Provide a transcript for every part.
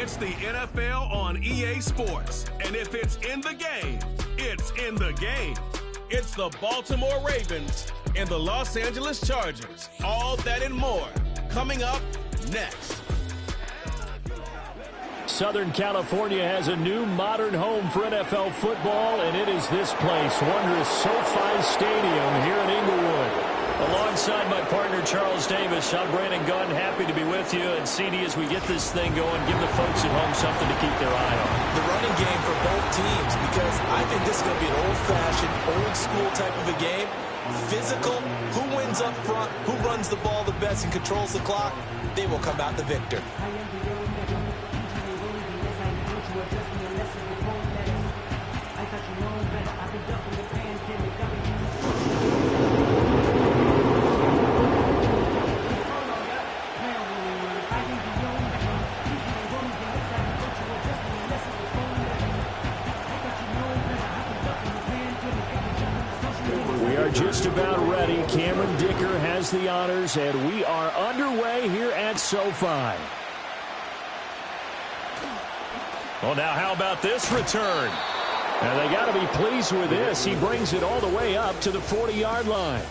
It's the NFL on EA Sports. And if it's in the game, it's in the game. It's the Baltimore Ravens and the Los Angeles Chargers. All that and more coming up next. Southern California has a new modern home for NFL football, and it is this place, wondrous SoFi Stadium here in Inglewood. Alongside my partner, Charles Davis, I'm Brandon Gunn, happy to be with you. And CD, as we get this thing going, give the folks at home something to keep their eye on. The running game for both teams, because I think this is going to be an old-fashioned, old-school type of a game. Physical, who wins up front, who runs the ball the best and controls the clock, they will come out the victor. Just about ready. Cameron Dicker has the honors, and we are underway here at SoFi. Well, now how about this return? Now they got to be pleased with this. He brings it all the way up to the 40-yard line.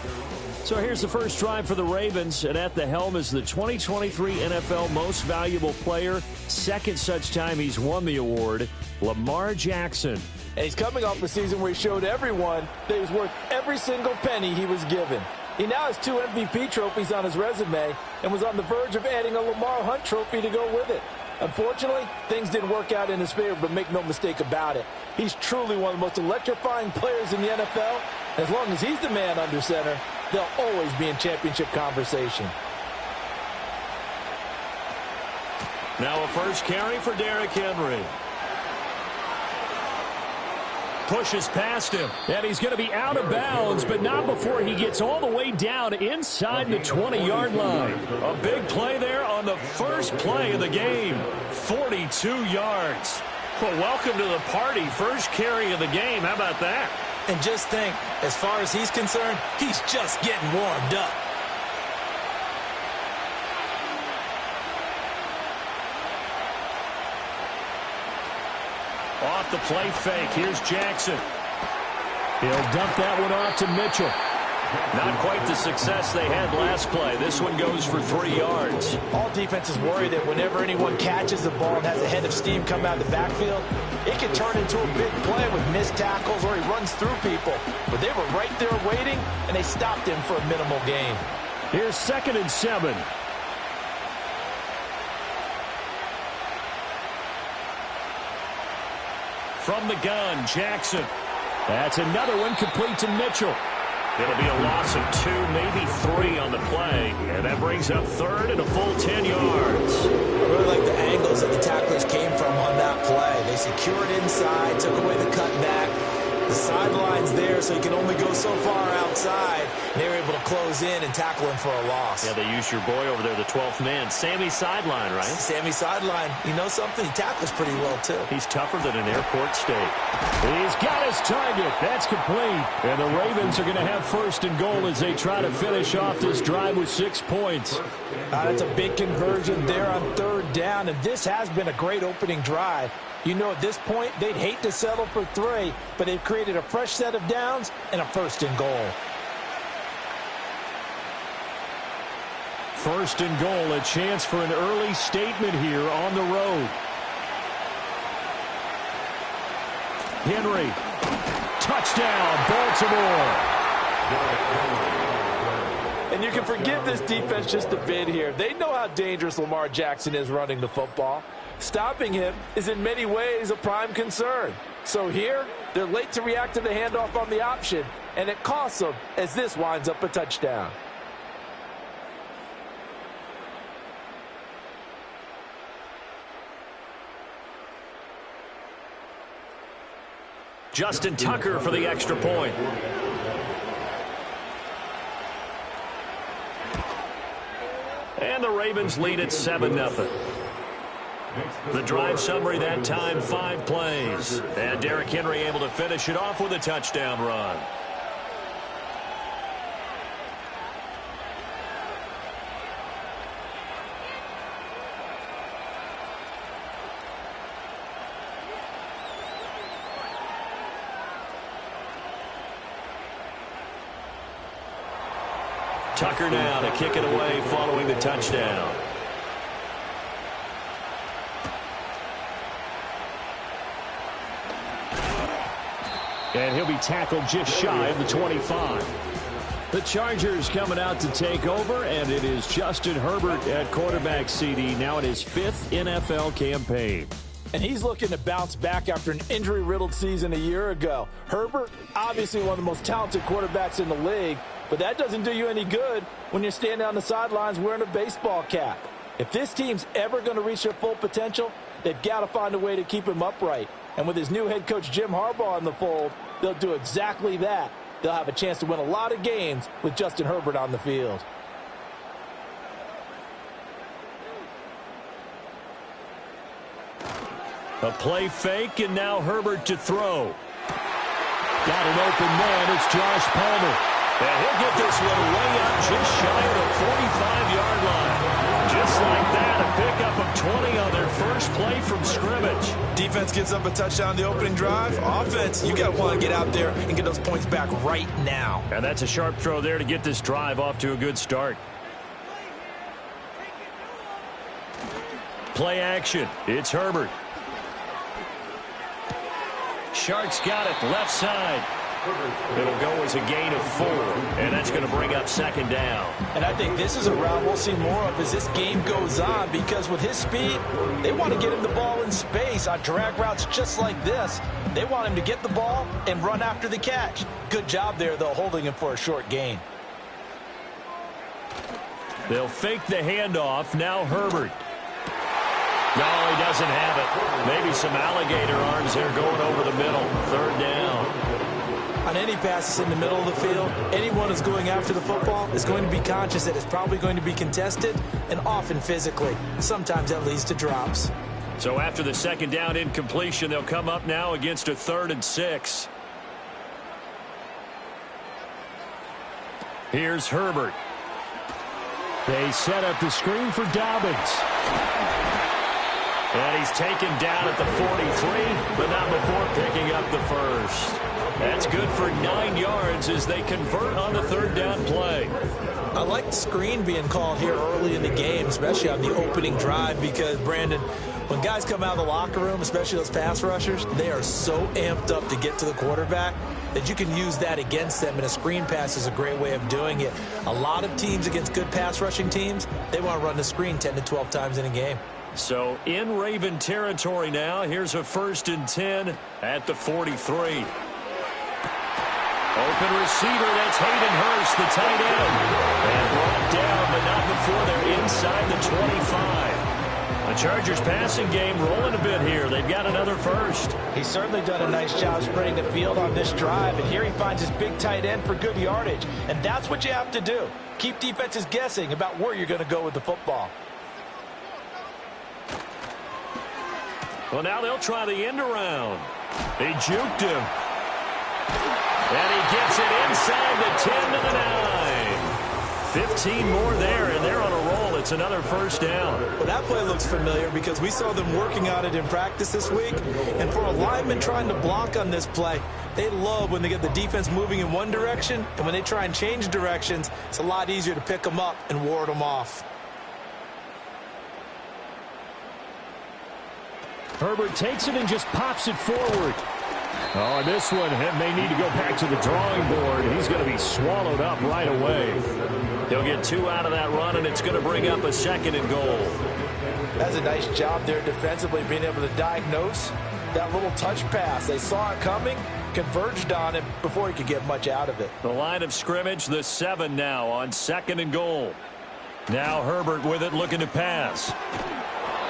So here's the first drive for the Ravens, and at the helm is the 2023 NFL Most Valuable Player. Second such time he's won the award, Lamar Jackson. And he's coming off a season where he showed everyone that he was worth every single penny he was given. He now has 2 MVP trophies on his resume and was on the verge of adding a Lamar Hunt trophy to go with it. Unfortunately, things didn't work out in his favor, but make no mistake about it. He's truly one of the most electrifying players in the NFL. As long as he's the man under center, they'll always be in championship conversation. Now a first carry for Derrick Henry. Pushes past him, and he's going to be out of bounds, but not before he gets all the way down inside the 20-yard line. A big play there on the first play of the game, 42 yards. Well, welcome to the party. First carry of the game. How about that? And just think, as far as he's concerned, he's just getting warmed up. Off the play fake. Here's Jackson. He'll dump that one off to Mitchell. Not quite the success they had last play. This one goes for 3 yards. All defenses worry that whenever anyone catches the ball and has a head of steam come out of the backfield, it can turn into a big play with missed tackles or he runs through people. But they were right there waiting, and they stopped him for a minimal gain. Here's 2nd and 7. From the gun, Jackson. That's another one complete to Mitchell. It'll be a loss of 2, maybe 3 on the play. And that brings up 3rd and a full 10 yards. I really like the angles that the tacklers came from on that play. They secured inside, took away the cutback. The sideline's there, so he can only go so far outside. And they were able to close in and tackle him for a loss. Yeah, they used your boy over there, the 12th man. Sammy Sideline, right? Sammy Sideline. You know something? He tackles pretty well, too. He's tougher than an airport steak. He's got his target. That's complete. And the Ravens are going to have 1st and goal as they try to finish off this drive with 6 points. That's a big conversion there on 3rd down, and this has been a great opening drive. You know, at this point, they'd hate to settle for 3, but they've created a fresh set of downs and a 1st and goal. 1st and goal, a chance for an early statement here on the road. Henry, touchdown, Baltimore. And you can forgive this defense just a bit here. They know how dangerous Lamar Jackson is running the football. Stopping him is in many ways a prime concern. So here, they're late to react to the handoff on the option, and it costs them as this winds up a touchdown. Justin Tucker for the extra point. And the Ravens lead at 7-0. The drive summary that time, 5 plays. And Derrick Henry able to finish it off with a touchdown run. Tucker now to kick it away following the touchdown. And he'll be tackled just shy of the 25. The Chargers coming out to take over, and it is Justin Herbert at quarterback CD, now in his 5th NFL campaign. And he's looking to bounce back after an injury-riddled season a year ago. Herbert, obviously one of the most talented quarterbacks in the league, but that doesn't do you any good when you're standing on the sidelines wearing a baseball cap. If this team's ever going to reach their full potential, they've got to find a way to keep him upright. And with his new head coach Jim Harbaugh in the fold, they'll do exactly that. They'll have a chance to win a lot of games with Justin Herbert on the field. A play fake, and now Herbert to throw. Got an open man. It's Josh Palmer. And he'll get this one way up just shy of the 45-yard line. Just like that, a pickup of 20 on their first play from scrimmage. Defense gives up a touchdown on the opening drive. Offense, you got to want to get out there and get those points back right now. And that's a sharp throw there to get this drive off to a good start. Play action. It's Herbert. Shark's got it left side. It'll go as a gain of 4, and that's going to bring up second down. And I think this is a route we'll see more of as this game goes on, because with his speed, they want to get him the ball in space on drag routes just like this. They want him to get the ball and run after the catch. Good job there, though, holding him for a short gain. They'll fake the handoff. Now Herbert. No, he doesn't have it. Maybe some alligator arms there going over the middle. Third down. On any passes in the middle of the field, anyone who's going after the football is going to be conscious that it's probably going to be contested, and often physically. Sometimes that leads to drops. So after the second down incompletion, they'll come up now against a 3rd and 6. Here's Herbert. They set up the screen for Dobbins. And he's taken down at the 43, but not before picking up the first. That's good for 9 yards as they convert on the 3rd down play. I like the screen being called here early in the game, especially on the opening drive, because, Brandon, when guys come out of the locker room, especially those pass rushers, they are so amped up to get to the quarterback that you can use that against them, and a screen pass is a great way of doing it. A lot of teams against good pass rushing teams, they want to run the screen 10 to 12 times in a game. So in Raven territory now, here's a 1st and 10 at the 43. Open receiver, that's Hayden Hurst, the tight end. And brought down, but not before they're inside the 25. The Chargers passing game rolling a bit here. They've got another first. He's certainly done a nice job spreading the field on this drive, and here he finds his big tight end for good yardage. And that's what you have to do. Keep defenses guessing about where you're going to go with the football. Well, now they'll try the end around. They juked him. And he gets it inside the 10 to the 9. 15 more there, and they're on a roll. It's another first down. Well, that play looks familiar because we saw them working on it in practice this week. And for a lineman trying to block on this play, they love when they get the defense moving in one direction. And when they try and change directions, it's a lot easier to pick them up and ward them off. Herbert takes it and just pops it forward. Oh, and this one may need to go back to the drawing board. He's going to be swallowed up right away. He'll get 2 out of that run, and it's going to bring up a 2nd and goal. That's a nice job there defensively, being able to diagnose that little touch pass. They saw it coming, converged on it before he could get much out of it. The line of scrimmage, the 7 now on 2nd and goal. Now Herbert with it, looking to pass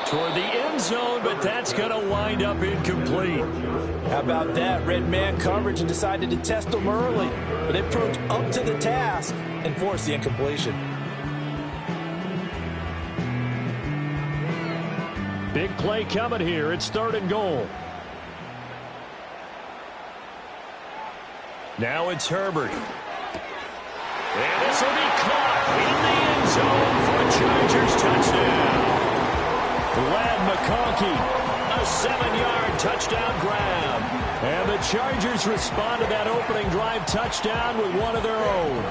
toward the end zone, but that's going to wind up incomplete. How about that? Red man coverage and decided to test him early, but it proved up to the task and forced the incompletion. Big play coming here. It's 3rd and goal. Now it's Herbert. And this will be caught in the end zone for a Chargers touchdown. Lad McConkey, a 7-yard touchdown grab. And the Chargers respond to that opening drive touchdown with one of their own.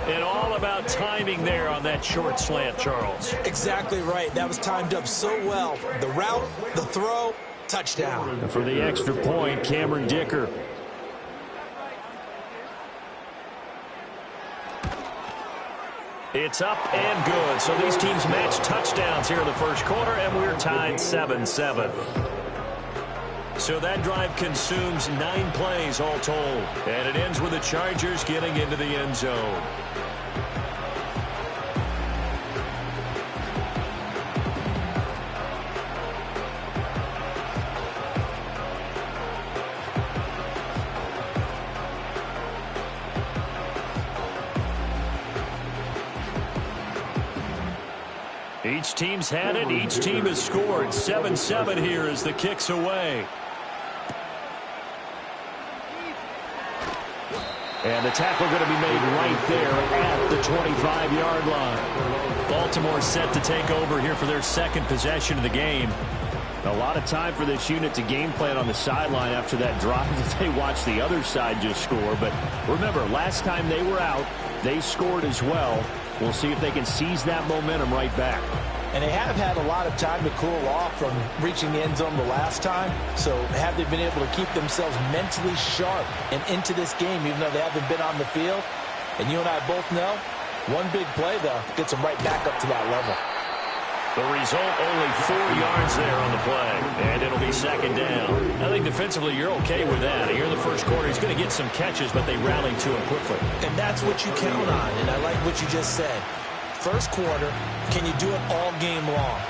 And all about timing there on that short slant, Charles. Exactly right. That was timed up so well. The route, the throw, touchdown. And for the extra point, Cameron Dicker. It's up and good. So these teams match touchdowns here in the first quarter, and we're tied 7-7. So that drive consumes 9 plays all told. And it ends with the Chargers getting into the end zone. Each team's had it. Each team has scored. 7-7 here as the kick's away. And the tackle going to be made right there at the 25-yard line. Baltimore set to take over here for their second possession of the game. A lot of time for this unit to game plan on the sideline after that drive that they watched the other side just score. But remember, last time they were out, they scored as well. We'll see if they can seize that momentum right back. And they have had a lot of time to cool off from reaching the end zone the last time. So have they been able to keep themselves mentally sharp and into this game, even though they haven't been on the field? And you and I both know, one big play, though, gets them right back up to that level. The result, only 4 yards there on the play, and it'll be second down. I think defensively you're okay with that. Here in the first quarter, he's going to get some catches, but they rallied to him quickly. And that's what you count on, and I like what you just said. First quarter, can you do it all game long?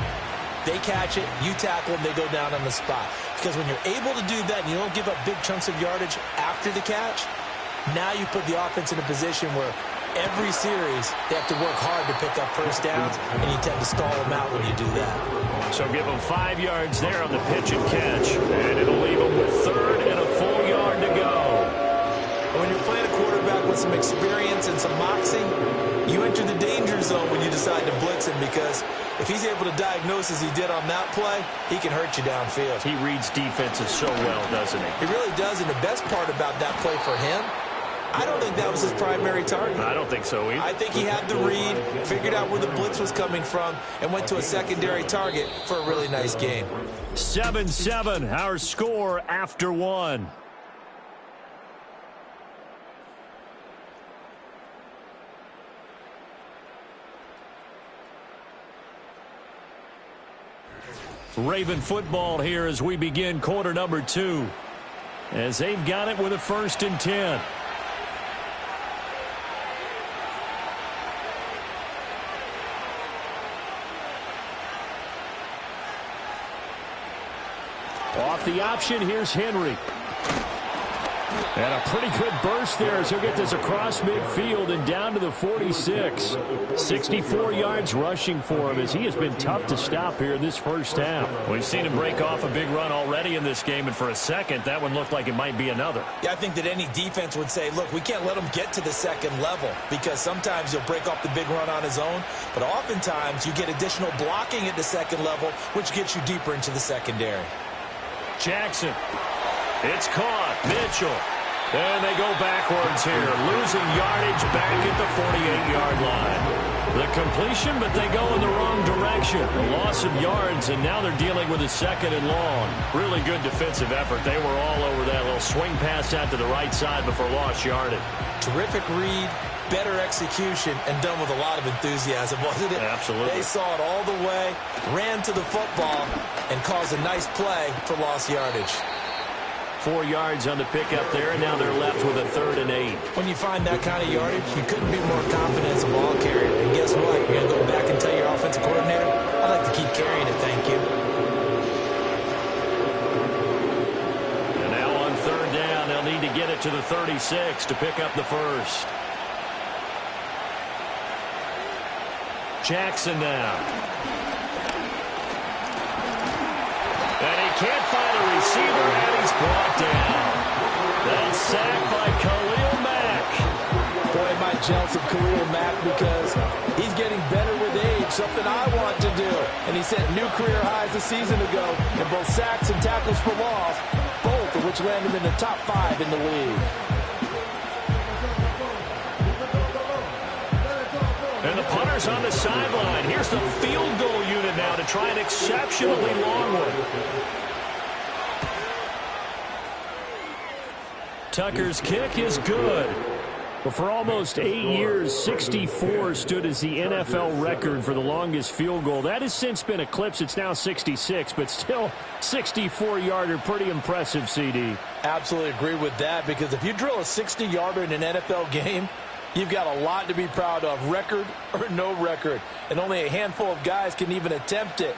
They catch it, you tackle them, they go down on the spot. Because when you're able to do that and you don't give up big chunks of yardage after the catch, now you put the offense in a position where every series, they have to work hard to pick up first downs, and you tend to stall them out when you do that. So give them 5 yards there on the pitch and catch, and it'll leave them with third and a full yard to go. When you're playing a quarterback with some experience and some moxie, you enter the danger zone when you decide to blitz him, because if he's able to diagnose as he did on that play, he can hurt you downfield. He reads defenses so well, doesn't he? He really does, and the best part about that play for him, I don't think that was his primary target. I don't think so either. I think he had the read, figured out where the blitz was coming from, and went to a secondary target for a really nice game. 7-7, our score after one. Raven football here as we begin quarter number 2. As they've got it with a 1st and 10. Off the option, here's Henry. And a pretty good burst there as he'll get this across midfield and down to the 46. 64 yards rushing for him as he has been tough to stop here in this first half. We've seen him break off a big run already in this game, and for a second, that one looked like it might be another. Yeah, I think that any defense would say, look, we can't let him get to the second level, because sometimes he'll break off the big run on his own, but oftentimes you get additional blocking at the second level, which gets you deeper into the secondary. Jackson. It's caught. Mitchell. And they go backwards here, losing yardage back at the 48-yard line. The completion, but they go in the wrong direction. A loss of yards, and now they're dealing with a 2nd and long. Really good defensive effort. They were all over that little swing pass out to the right side before lost yardage. Terrific read, better execution, and done with a lot of enthusiasm, wasn't it? Absolutely. They saw it all the way, ran to the football, and caused a nice play for lost yardage. 4 yards on the pickup there, and now they're left with a 3rd and 8. When you find that kind of yardage, you couldn't be more confident as a ball carrier. And guess what? You're going to go back and tell your offensive coordinator, I'd like to keep carrying it, thank you. And now on 3rd down, they'll need to get it to the 36 to pick up the first. Jackson now. And he can't find a receiver, and he's brought down. That's sacked by Khalil Mack. Boy, am I jealous of Khalil Mack, because he's getting better with age, something I want to do. And he set new career highs a season ago in both sacks and tackles for loss, both of which land him in the top 5 in the league. players on the sideline. Here's the field goal unit now to try an exceptionally long one. Tucker's kick is good. But for almost 8 years, 64 stood as the NFL record for the longest field goal. That has since been eclipsed. It's now 66, but still 64-yarder. Pretty impressive, CD. Absolutely agree with that, because if you drill a 60-yarder in an NFL game, you've got a lot to be proud of, record or no record. And only a handful of guys can even attempt it.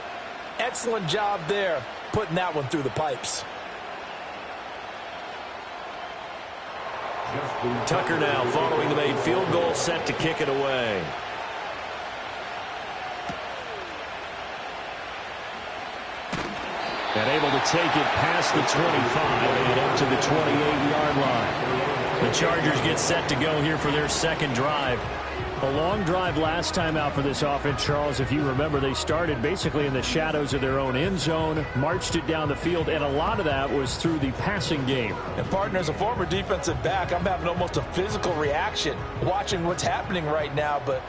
Excellent job there, putting that one through the pipes. Tucker now following the made field goal, set to kick it away. And able to take it past the 25 and up to the 28-yard line. The Chargers get set to go here for their second drive. A long drive last time out for this offense, Charles. If you remember, they started basically in the shadows of their own end zone, marched it down the field, and a lot of that was through the passing game. And, partner, as a former defensive back, I'm having almost a physical reaction watching what's happening right now. But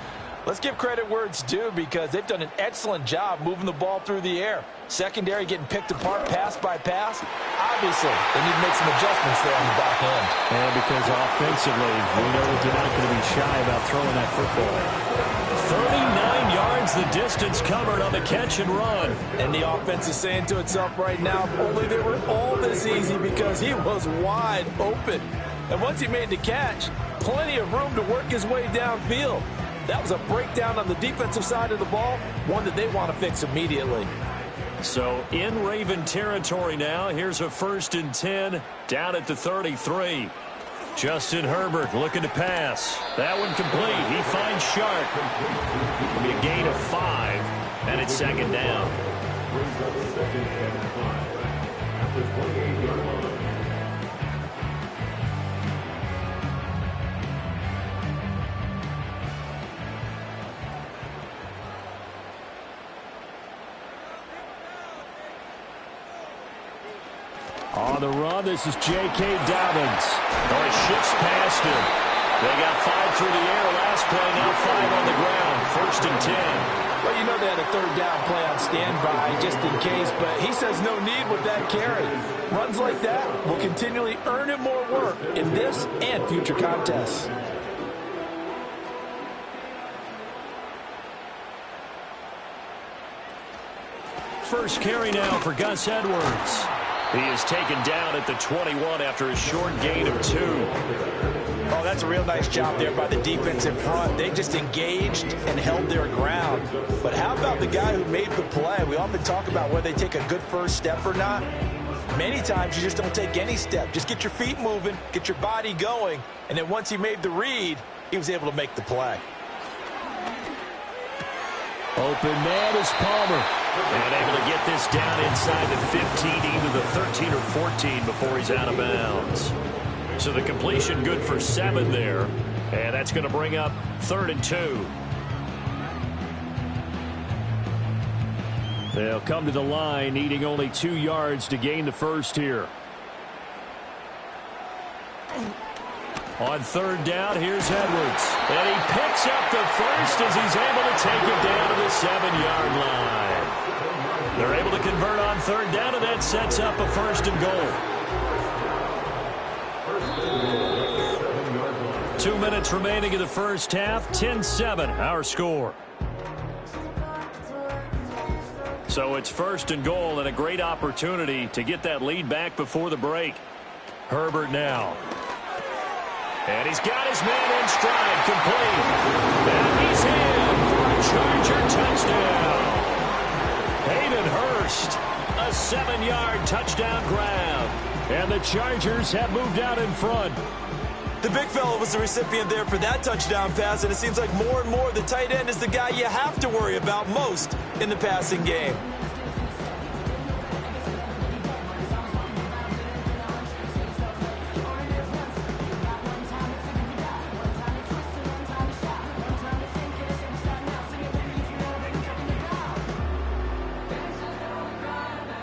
let's give credit where it's due, because they've done an excellent job moving the ball through the air. Secondary getting picked apart pass by pass. Obviously, they need to make some adjustments there on the back end. And because offensively, we know that they're not going to be shy about throwing that football. 39 yards the distance covered on the catch and run. And the offense is saying to itself right now, only they were all this easy because he was wide open. And once he made the catch, plenty of room to work his way downfield. That was a breakdown on the defensive side of the ball, one that they want to fix immediately. So in Raven territory now, here's a 1st and 10 down at the 33. Justin Herbert looking to pass. That one complete. He finds Sharp. It'll be a gain of 5, and it's second down. On the run, this is J.K. Dobbins. Oh, he shifts past him. They got 5 through the air last play, now 5 on the ground. 1st and 10. Well, you know they had a 3rd down play on standby just in case, but he says no need with that carry. Runs like that will continually earn him more work in this and future contests. First carry now for Gus Edwards. He is taken down at the 21 after a short gain of 2. Oh, that's a real nice job there by the defense in front. They just engaged and held their ground. But how about the guy who made the play? We often talk about whether they take a good first step or not. Many times you just don't take any step. Just get your feet moving, get your body going, and then once he made the read, he was able to make the play. Open man is Palmer. And able to get this down inside the 15, either the 13 or 14 before he's out of bounds. So the completion good for 7 there. And that's going to bring up 3rd and 2. They'll come to the line, needing only 2 yards to gain the first here. On 3rd down, here's Edwards. And he picks up the first as he's able to take it down to the 7-yard line. They're able to convert on 3rd down, and that sets up a 1st and goal. 2 minutes remaining in the first half. 10-7, our score. So it's 1st and goal, and a great opportunity to get that lead back before the break. Herbert now. And he's got his man in stride, complete. And he's in for a Charger touchdown. Hayden Hurst, a 7-yard touchdown grab. And the Chargers have moved out in front. The big fella was the recipient there for that touchdown pass, and it seems like more and more the tight end is the guy you have to worry about most in the passing game.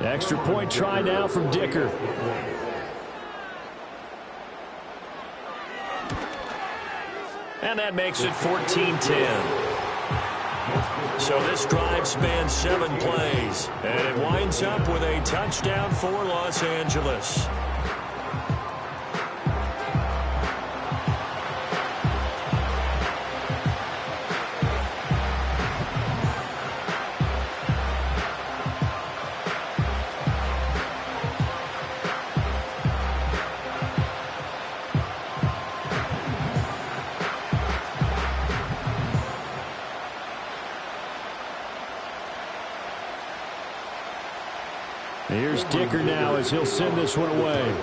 Extra point try now from Dicker. And that makes it 14-10. So this drive spans 7 plays, and it winds up with a touchdown for Los Angeles. Here's Dicker now as he'll send this one away.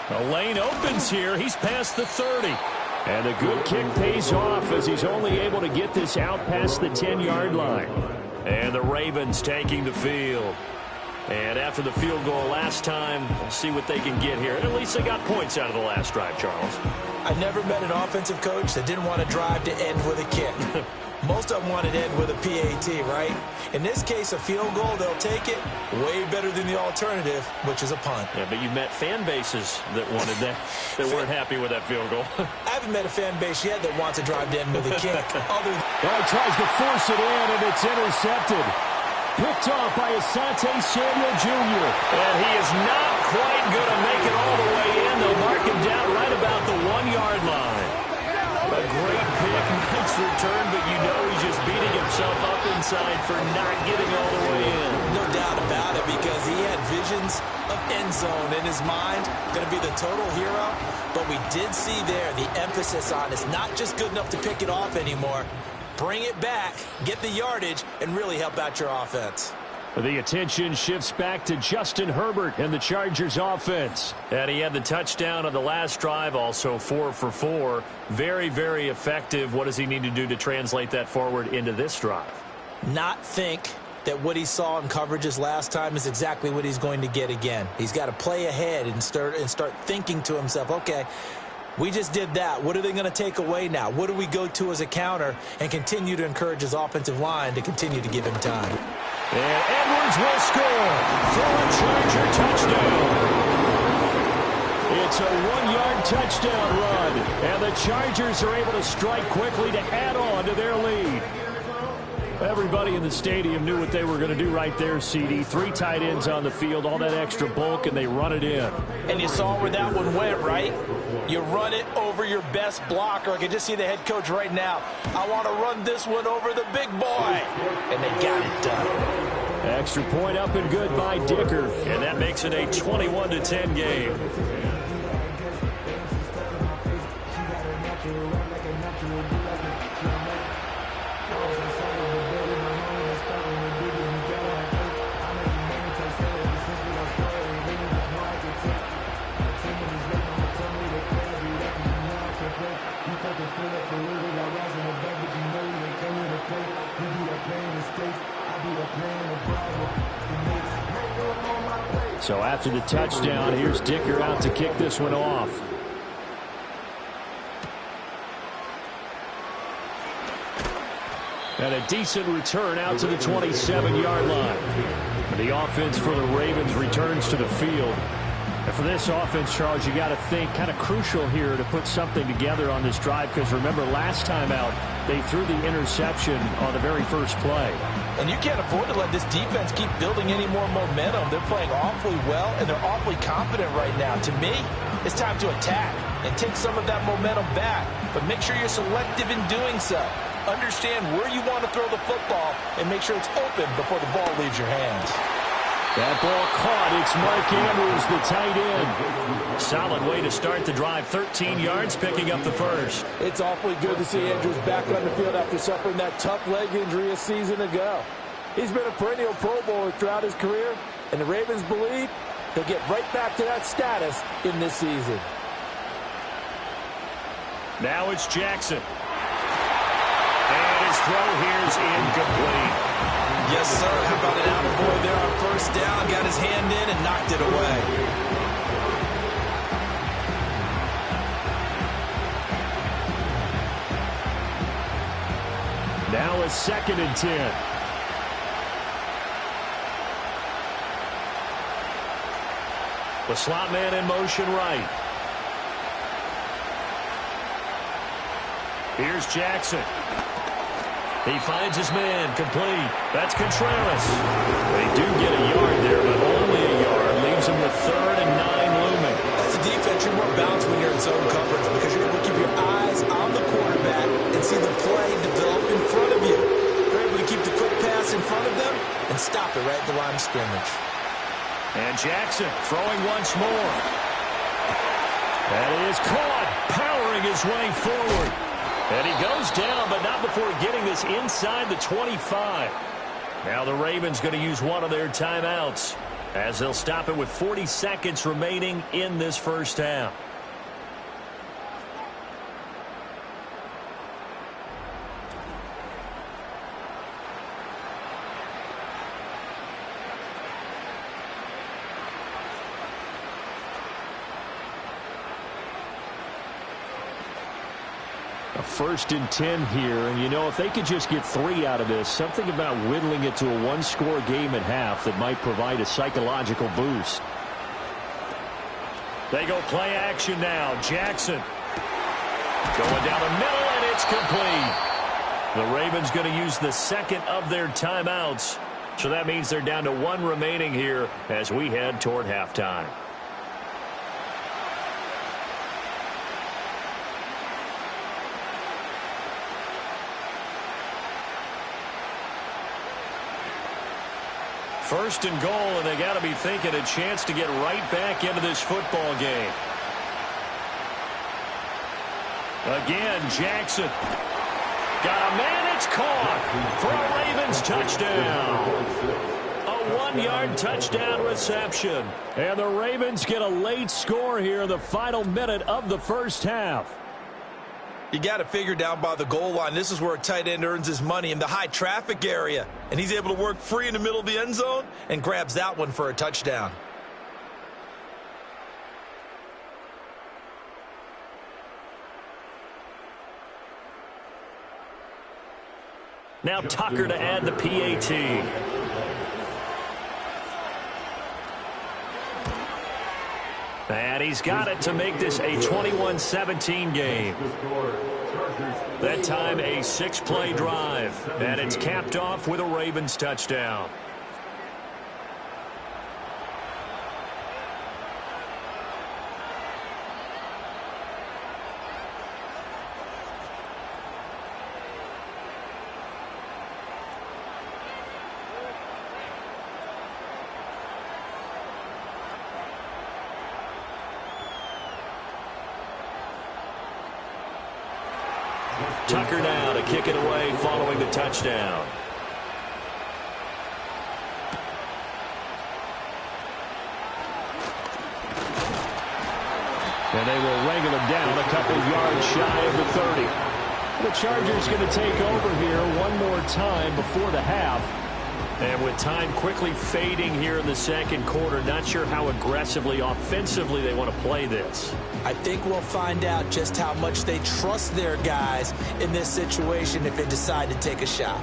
The lane opens here. He's past the 30. And a good kick pays off as he's only able to get this out past the 10-yard line. And the Ravens taking the field. And after the field goal last time, we'll see what they can get here. At least they got points out of the last drive, Charles. I never met an offensive coach that didn't want to drive to end with a kick. Most of them wanted to end with a PAT, right? In this case, a field goal, they'll take it way better than the alternative, which is a punt. Yeah, but you've met fan bases that wanted that, that weren't happy with that field goal. I haven't met a fan base yet that wants to drive to end with a kick. He tries to force it in, and it's intercepted. Picked off by Asante Samuel Jr. And he is not quite going to make it all the way in. They'll mark him down right about the 1-yard line. A great pick, nice return, but you know he's just beating himself up inside for not getting all the way in. No doubt about it, because he had visions of end zone in his mind. Going to be the total hero. But we did see there the emphasis on it's not just good enough to pick it off anymore. Bring it back, get the yardage, and really help out your offense. The attention shifts back to Justin Herbert and the Chargers offense. And he had the touchdown on the last drive, also 4 for 4. Very, very effective. What does he need to do to translate that forward into this drive? Not think that what he saw in coverages last time is exactly what he's going to get again. He's got to play ahead and start thinking to himself, okay, we just did that. What are they going to take away now? What do we go to as a counter? And continue to encourage his offensive line to continue to give him time. And Edwards will score for a Charger touchdown. It's a 1-yard touchdown run. And the Chargers are able to strike quickly to add on to their lead. Everybody in the stadium knew what they were going to do right there, CD. 3 tight ends on the field, all that extra bulk, and they run it in. And you saw where that one went, right? You run it over your best blocker. I can just see the head coach right now. I want to run this one over the big boy. And they got it done. Extra point up and good by Dicker. And that makes it a 21-10 game. So after the touchdown, here's Dicker out to kick this one off. And a decent return out to the 27-yard line. The offense for the Ravens returns to the field. And for this offense, Charles, you got to think kind of crucial here to put something together on this drive, because remember last time out they threw the interception on the very first play. And you can't afford to let this defense keep building any more momentum. They're playing awfully well, and they're awfully confident right now. To me, it's time to attack and take some of that momentum back. But make sure you're selective in doing so. Understand where you want to throw the football and make sure it's open before the ball leaves your hands. That ball caught. It's Mark Andrews, the tight end. Solid way to start the drive. 13 yards, picking up the first. It's awfully good to see Andrews back on the field after suffering that tough leg injury a season ago. He's been a perennial Pro Bowler throughout his career, and the Ravens believe he'll get right back to that status in this season. Now it's Jackson. And his throw here's incomplete. Yes, sir. How about an attaboy there on first down? Got his hand in and knocked it away. Now a 2nd and 10. The slot man in motion right. Here's Jackson. He finds his man, complete. That's Contreras. They do get a yard there, but only a yard. Leaves him with 3rd and 9 looming. As a defense, you're more balanced when you're in zone coverage because you're able to keep your eyes on the quarterback and see the play develop in front of you. You're able to keep the quick pass in front of them and stop it right at the line of scrimmage. And Jackson throwing once more. That is caught, powering his way forward. And he goes down, but not before getting this inside the 25. Now the Ravens going to use one of their timeouts as they'll stop it with 40 seconds remaining in this first half. A 1st and 10 here, and you know, if they could just get 3 out of this, something about whittling it to a 1-score game at half that might provide a psychological boost. They go play action now. Jackson going down the middle, and it's complete. The Ravens going to use the second of their timeouts, so that means they're down to 1 remaining here as we head toward halftime. First and goal, and they got to be thinking a chance to get right back into this football game. Again, Jackson. Got a man, it's caught for a Ravens touchdown. A 1-yard touchdown reception. And the Ravens get a late score here in the final minute of the first half. You got it figured down by the goal line. This is where a tight end earns his money, in the high traffic area. And he's able to work free in the middle of the end zone and grabs that one for a touchdown. Now Tucker to add the PAT. And he's got it to make this a 21-17 game. That time a 6-play drive. And it's capped off with a Ravens touchdown. Tucker now to kick it away following the touchdown. And they will wrangle him down a couple yards shy of the 30. The Chargers going to take over here one more time before the half. And with time quickly fading here in the second quarter, not sure how aggressively, offensively they want to play this. I think we'll find out just how much they trust their guys in this situation if they decide to take a shot.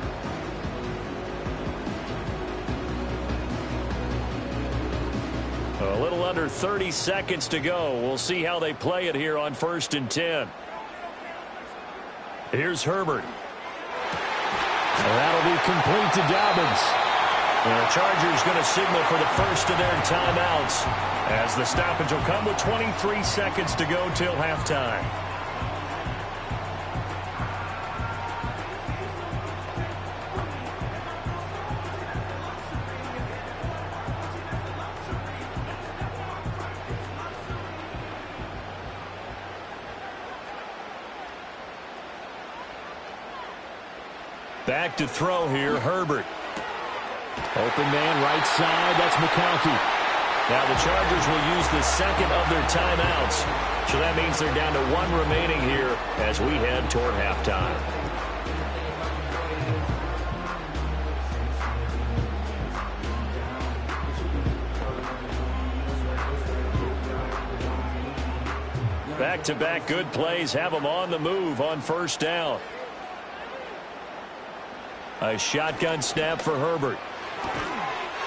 A little under 30 seconds to go. We'll see how they play it here on 1st and 10. Here's Herbert. That'll be complete to Dobbins. And the Chargers going to signal for the first of their timeouts as the stoppage will come with 23 seconds to go till halftime. Back to throw here, Herbert. Open man right side, that's McConkey. Now the Chargers will use the second of their timeouts. So that means they're down to 1 remaining here as we head toward halftime. Back-to-back good plays have them on the move on first down. A shotgun snap for Herbert.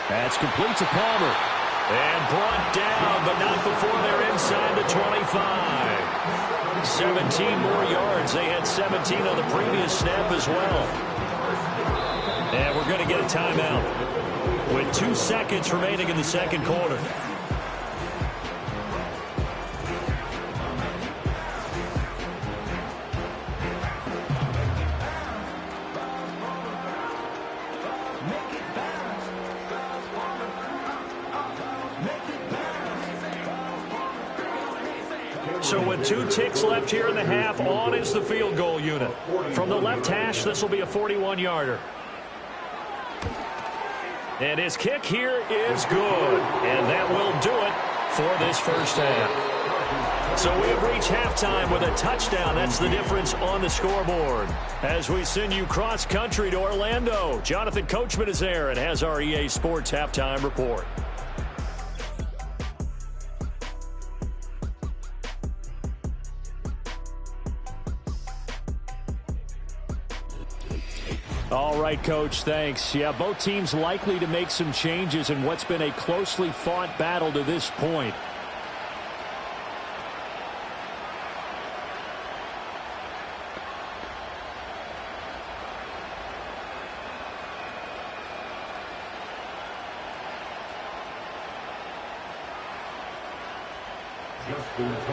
That's complete to Palmer. And brought down, but not before they're inside the 25. 17 more yards. They had 17 on the previous snap as well. And we're going to get a timeout with 2 seconds remaining in the second quarter. So with 2 ticks left here in the half, on is the field goal unit. From the left hash, this will be a 41-yarder. And his kick here is good. And that will do it for this first half. So we have reached halftime with a touchdown. That's the difference on the scoreboard. As we send you cross-country to Orlando, Jonathan Coachman is there and has our EA Sports halftime report. All right, Coach, thanks. Yeah, both teams likely to make some changes in what's been a closely fought battle to this point.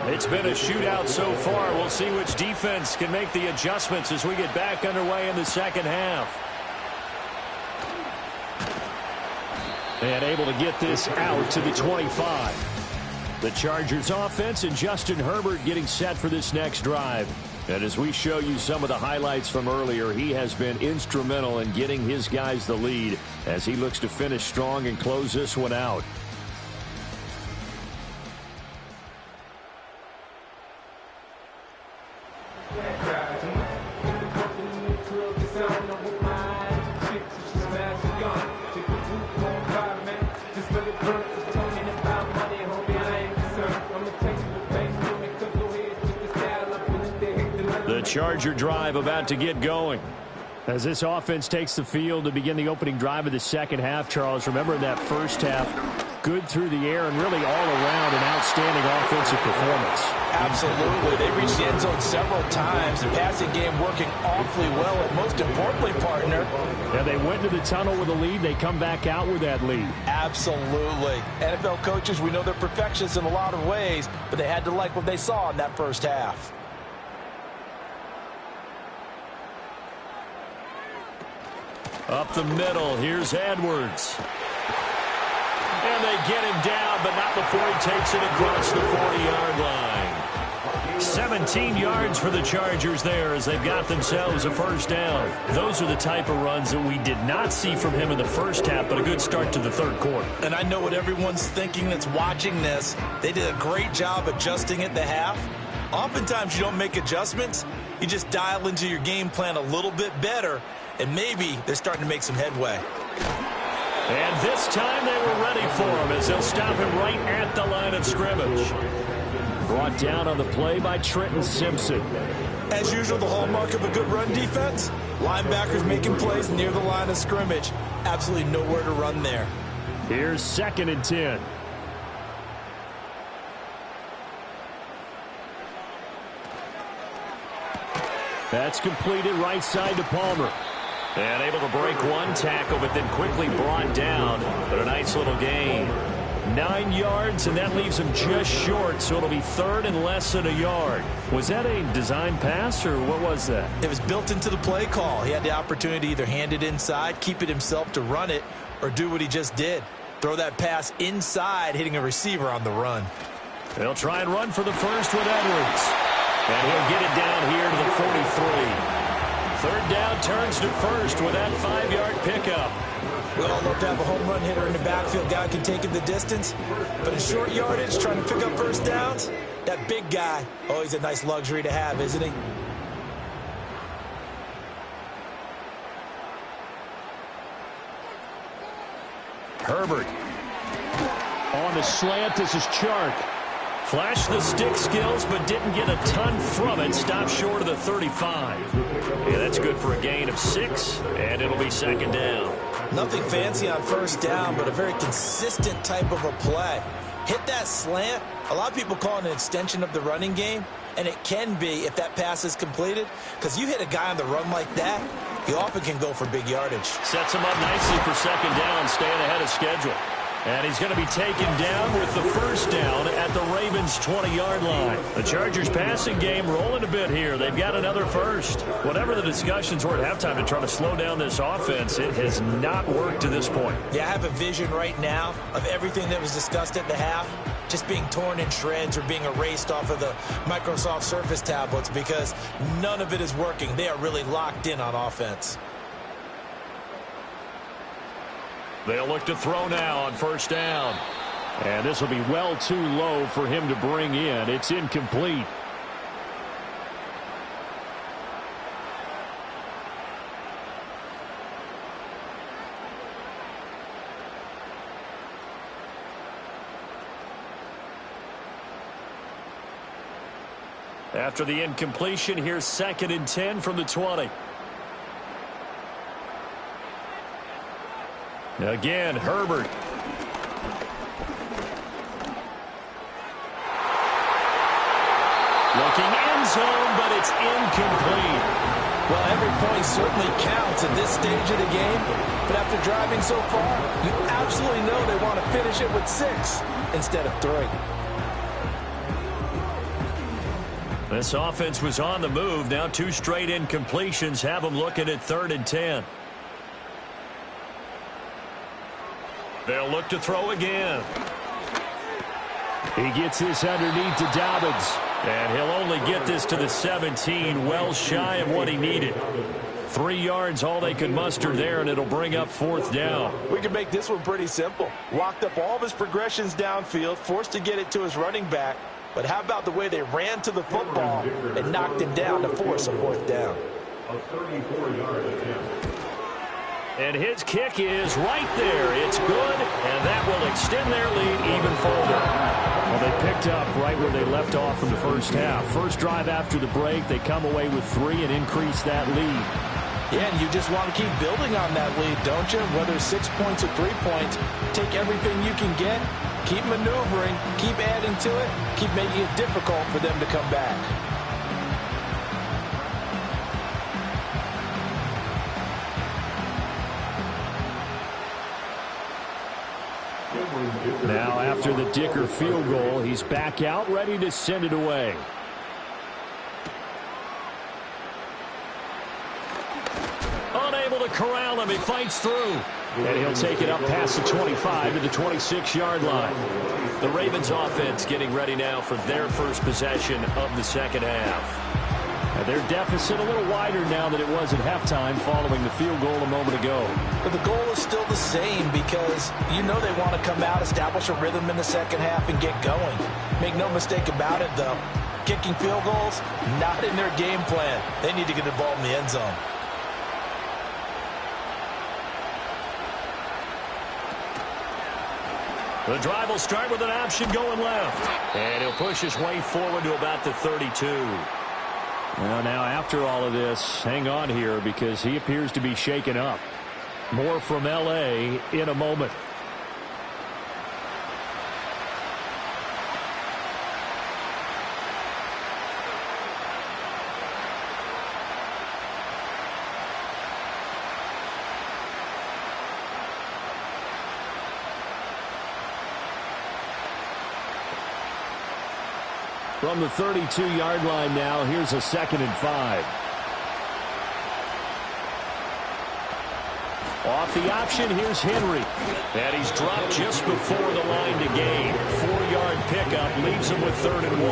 It's been a shootout so far. We'll see which defense can make the adjustments as we get back underway in the second half. And able to get this out to the 25. The Chargers offense and Justin Herbert getting set for this next drive. And as we show you some of the highlights from earlier, he has been instrumental in getting his guys the lead as he looks to finish strong and close this one out. Charger drive about to get going. As this offense takes the field to begin the opening drive of the second half, Charles, remember in that first half, good through the air and really all around an outstanding offensive performance. Absolutely. They reached the end zone several times. The passing game working awfully well, and most importantly, partner. Yeah, they went to the tunnel with a lead. They come back out with that lead. Absolutely. NFL coaches, we know they're perfectionists in a lot of ways, but they had to like what they saw in that first half. Up the middle, here's Edwards. And they get him down, but not before he takes it across the 40-yard line. 17 yards for the Chargers there as they've got themselves a first down. Those are the type of runs that we did not see from him in the first half, but a good start to the third quarter. And I know what everyone's thinking that's watching this. They did a great job adjusting at the half. Oftentimes you don't make adjustments. You just dial into your game plan a little bit better, and maybe they're starting to make some headway. And this time they were ready for him as they'll stop him right at the line of scrimmage. Brought down on the play by Trenton Simpson. As usual, the hallmark of a good run defense, linebackers making plays near the line of scrimmage. Absolutely nowhere to run there. Here's 2nd and 10. That's completed right side to Palmer. And able to break one tackle, but then quickly brought down. But a nice little gain. 9 yards, and that leaves him just short, so it'll be 3rd and less than a yard. Was that a design pass, or what was that? It was built into the play call. He had the opportunity to either hand it inside, keep it himself to run it, or do what he just did. Throw that pass inside, hitting a receiver on the run. They'll try and run for the first with Edwards. And he'll get it down here to the 43. 3rd down turns to first with that 5-yard pickup. We all love to have a home run hitter in the backfield. Guy can take it the distance. But in short yardage, trying to pick up first downs, that big guy, always a nice luxury to have, isn't he? Herbert. On the slant, this is Chark. Flashed the stick skills, but didn't get a ton from it. Stopped short of the 35. Yeah, that's good for a gain of 6, and it'll be 2nd down. Nothing fancy on first down, but a very consistent type of a play. Hit that slant. A lot of people call it an extension of the running game. and it can be if that pass is completed, because you hit a guy on the run like that, he often can go for big yardage. Sets him up nicely for second down, staying ahead of schedule. And he's going to be taken down with the first down at the Ravens' 20-yard line. The Chargers' passing game rolling a bit here. They've got another first. Whatever the discussions were at halftime to try to slow down this offense, it has not worked to this point. Yeah, I have a vision right now of everything that was discussed at the half just being torn in shreds or being erased off of the Microsoft Surface tablets because none of it is working. They are really locked in on offense. They'll look to throw now on first down. And this will be well too low for him to bring in. It's incomplete. After the incompletion, here's 2nd and 10 from the 20. Again, Herbert. Looking end zone, but it's incomplete. Well, every point certainly counts at this stage of the game. But after driving so far, you absolutely know they want to finish it with 6 instead of 3. This offense was on the move. Now 2 straight incompletions have them looking at 3rd and 10. They'll look to throw again. He gets this underneath to Dobbins. And he'll only get this to the 17, well shy of what he needed. 3 yards, all they could muster there, and it'll bring up 4th down. We can make this one pretty simple. Locked up all of his progressions downfield, forced to get it to his running back. But how about the way they ran to the football and knocked him down to force a 4th down? A 34-yard attempt. And his kick is right there. It's good, and that will extend their lead even further. Well, they picked up right where they left off in the first half. First drive after the break, they come away with 3 and increase that lead. Yeah, and you just want to keep building on that lead, don't you? Whether it's 6 points or 3 points, take everything you can get, keep maneuvering, keep adding to it, keep making it difficult for them to come back. Now, after the Dicker field goal, he's back out, ready to send it away. Unable to corral him. He fights through. And he'll take it up past the 25 to the 26-yard line. The Ravens offense getting ready now for their first possession of the second half. And their deficit a little wider now than it was at halftime following the field goal a moment ago. But the goal is still the same because you know they want to come out, establish a rhythm in the second half, and get going. Make no mistake about it, though. Kicking field goals, not in their game plan. They need to get the ball in the end zone. The drive will start with an option going left. And he'll push his way forward to about the 32. Well, now after all of this, hang on here because he appears to be shaken up. More from L.A. in a moment. From the 32-yard line now, here's a 2nd and 5. Off the option, here's Henry. And he's dropped just before the line to gain. 4-yard pickup leaves him with 3rd and 1.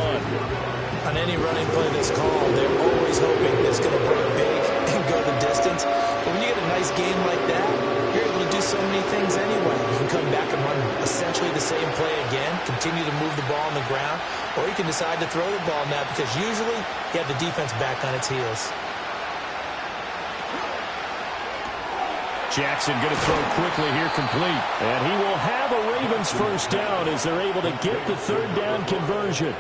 On any running play that's called, they're always hoping it's going to break big and go the distance. But when you get a nice game like that, you're able to do so many things anyway. You can come back and run essentially the same play again, continue to move the ball on the ground, or you can decide to throw the ball now because usually you have the defense back on its heels. Jackson going to throw quickly here, complete. And he will have a Ravens first down as they're able to get the 3rd down conversion.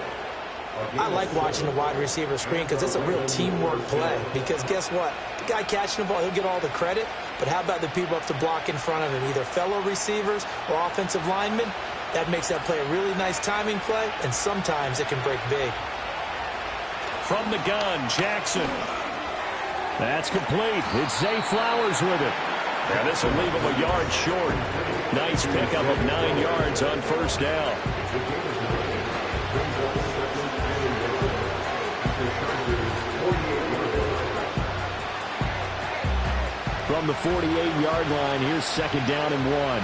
I like watching the wide receiver screen because it's a real teamwork play. Because guess what? The guy catching the ball, he'll get all the credit. But how about the people up to block in front of him, either fellow receivers or offensive linemen? That makes that play a really nice timing play, and sometimes it can break big. From the gun, Jackson. That's complete. It's Zay Flowers with it. Now this will leave him a yard short. Nice pickup of 9 yards on first down. From the 48-yard line, here's second down and 1.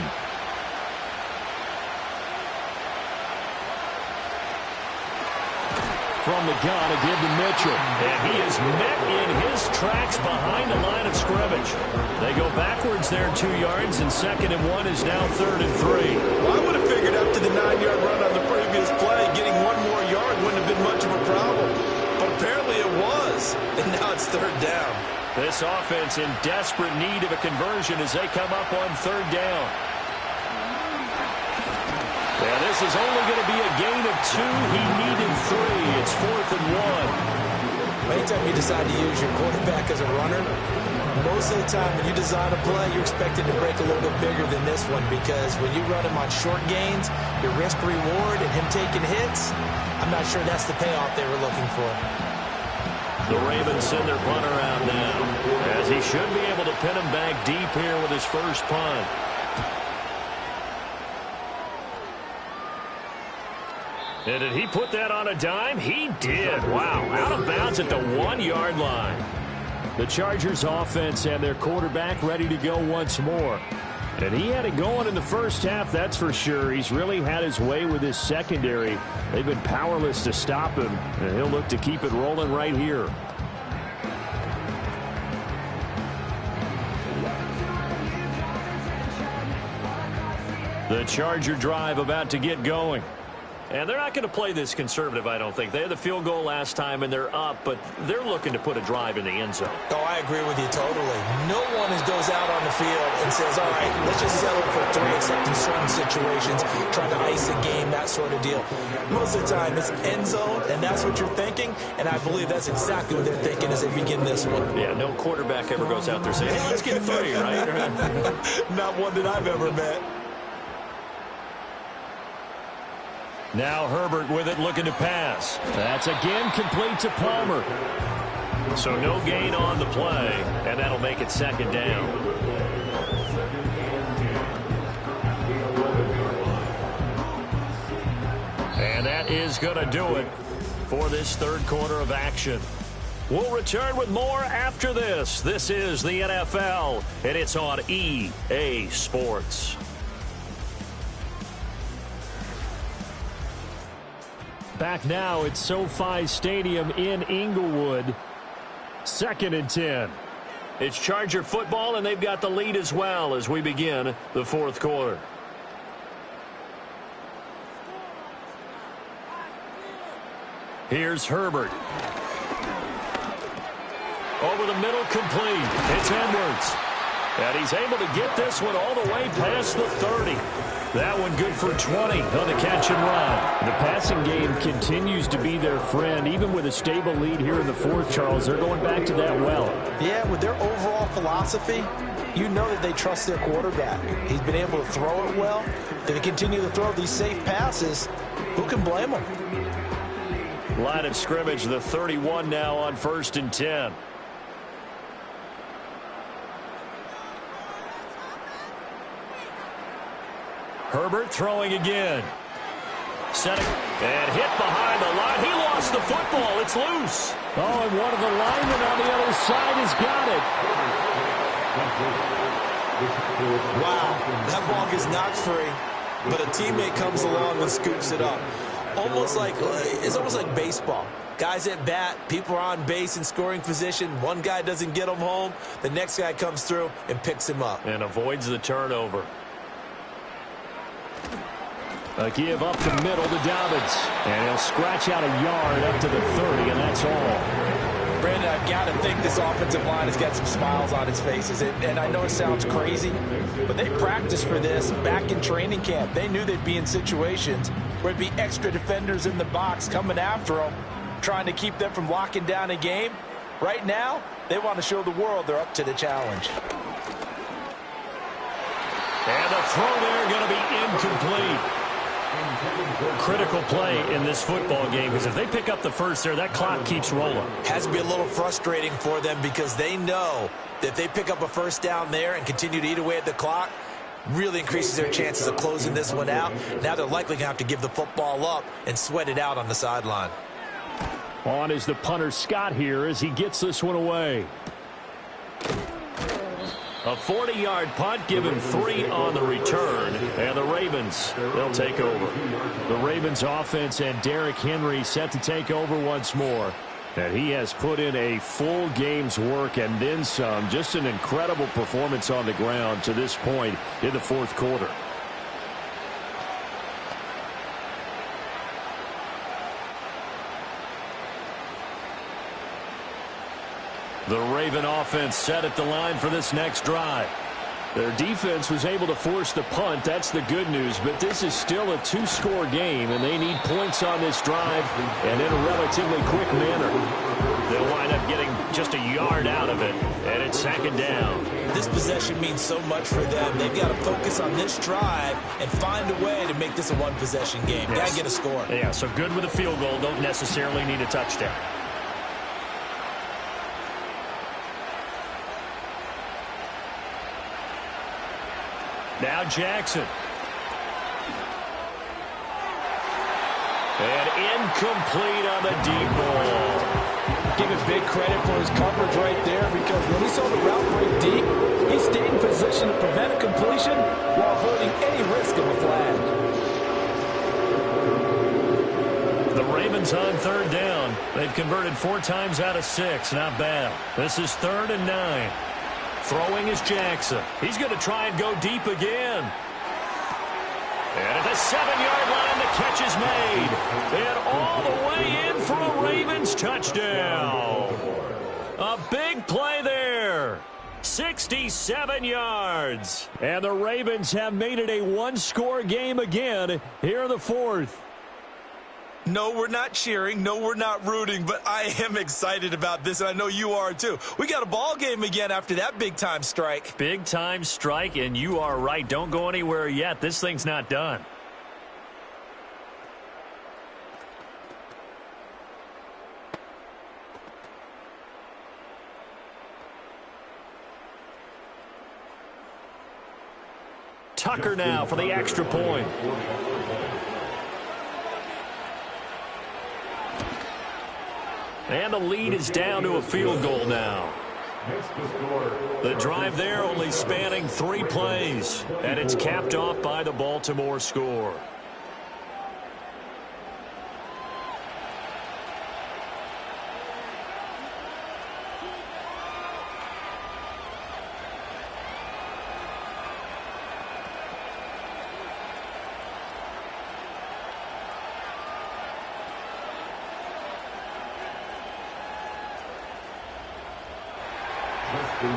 From the gun, a give to Mitchell. And he is met in his tracks behind the line of scrimmage. They go backwards there 2 yards, and second and 1 is now third and 3. Well, I would have figured after the 9-yard run on the previous play, getting 1 more yard wouldn't have been much of a problem. But apparently it was, and now it's third down. This offense in desperate need of a conversion as they come up on third down. Yeah, this is only going to be a gain of 2. He needed 3. It's fourth and 1. Anytime you decide to use your quarterback as a runner, most of the time when you design a play, you're expected to break a little bit bigger than this one, because when you run him on short gains, your risk-reward and him taking hits, I'm not sure that's the payoff they were looking for. The Ravens send their punter out now, as he should be able to pin him back deep here with his first punt. And did he put that on a dime? He did. Wow, out of bounds at the 1-yard line. The Chargers offense and their quarterback ready to go once more. And he had it going in the first half, that's for sure. He's really had his way with his secondary. They've been powerless to stop him, and he'll look to keep it rolling right here. The Charger drive about to get going. And they're not going to play this conservative, I don't think. They had the field goal last time, and they're up, but they're looking to put a drive in the end zone. Oh, I agree with you totally. No one goes out on the field and says, all right, let's just settle for 3, except in certain situations, trying to ice a game, that sort of deal. Most of the time, it's end zone, and that's what you're thinking, and I believe that's exactly what they're thinking as they begin this one. Yeah, no quarterback ever goes out there saying, hey, let's get 3, right? Not one that I've ever met. Now Herbert with it, looking to pass. That's again complete to Palmer. So no gain on the play, and that'll make it second down. And that is going to do it for this third quarter of action. We'll return with more after this. This is the NFL, and it's on EA Sports. Back now at SoFi Stadium in Inglewood. Second and 10. It's Charger football, and they've got the lead as well as we begin the fourth quarter. Here's Herbert. Over the middle, complete. It's Edwards. And he's able to get this one all the way past the 30. That one good for 20 on the catch and run. The passing game continues to be their friend. Even with a stable lead here in the fourth, Charles, they're going back to that well. Yeah, with their overall philosophy, you know that they trust their quarterback. He's been able to throw it well. They continue to throw these safe passes. Who can blame them? Line of scrimmage, the 31 now on first and 10. Herbert throwing again. Setting and hit behind the line. He lost the football. It's loose. Oh, and one of the linemen on the other side has got it. Wow, that ball gets knocked free, but a teammate comes along and scoops it up. It's almost like baseball. Guys at bat, people are on base in scoring position. One guy doesn't get him home. The next guy comes through and picks him up. And avoids the turnover. A give up the middle to Dobbins. And he'll scratch out a yard up to the 30, and that's all. Brandon, I've got to think this offensive line has got some smiles on its faces. And I know it sounds crazy, but they practiced for this back in training camp. They knew they'd be in situations where it'd be extra defenders in the box coming after them, trying to keep them from locking down a game. Right now, they want to show the world they're up to the challenge. And the throw there going to be incomplete. Critical play in this football game, because if they pick up the first there, that clock keeps rolling. Has to be a little frustrating for them because they know that if they pick up a first down there and continue to eat away at the clock, really increases their chances of closing this one out. Now they're likely going to have to give the football up and sweat it out on the sideline. On is the punter Scott here as he gets this one away. A 40-yard punt, given 3 on the return, and the Ravens, they'll take over. The Ravens offense and Derrick Henry set to take over once more. And he has put in a full game's work and then some. Just an incredible performance on the ground to this point in the fourth quarter. The Raven offense set at the line for this next drive. Their defense was able to force the punt. That's the good news. But this is still a 2-score game, and they need points on this drive and in a relatively quick manner. They'll wind up getting just a yard out of it, and it's 2nd down. This possession means so much for them. They've got to focus on this drive and find a way to make this a one-possession game. Got to get a score. Yeah, so good with a field goal. Don't necessarily need a touchdown. Now Jackson. And incomplete on the deep ball. Give him big credit for his coverage right there, because when he saw the route break deep, he stayed in position to prevent a completion while avoiding any risk of a flag. The Ravens on 3rd down. They've converted 4 times out of 6. Not bad. This is 3rd and 9. Throwing is Jackson. He's going to try and go deep again. And at the 7-yard line, the catch is made. And all the way in for a Ravens touchdown. A big play there. 67 yards. And the Ravens have made it a 1-score game again here in the 4th. No, we're not cheering. No, we're not rooting, but I am excited about this, and I know you are too. We got a ball game again after that big-time strike. Big-time strike, and you are right. Don't go anywhere yet. This thing's not done. Tucker now for the extra point. And the lead is down to a field goal now. The drive there only spanning 3 plays, and it's capped off by the Baltimore score.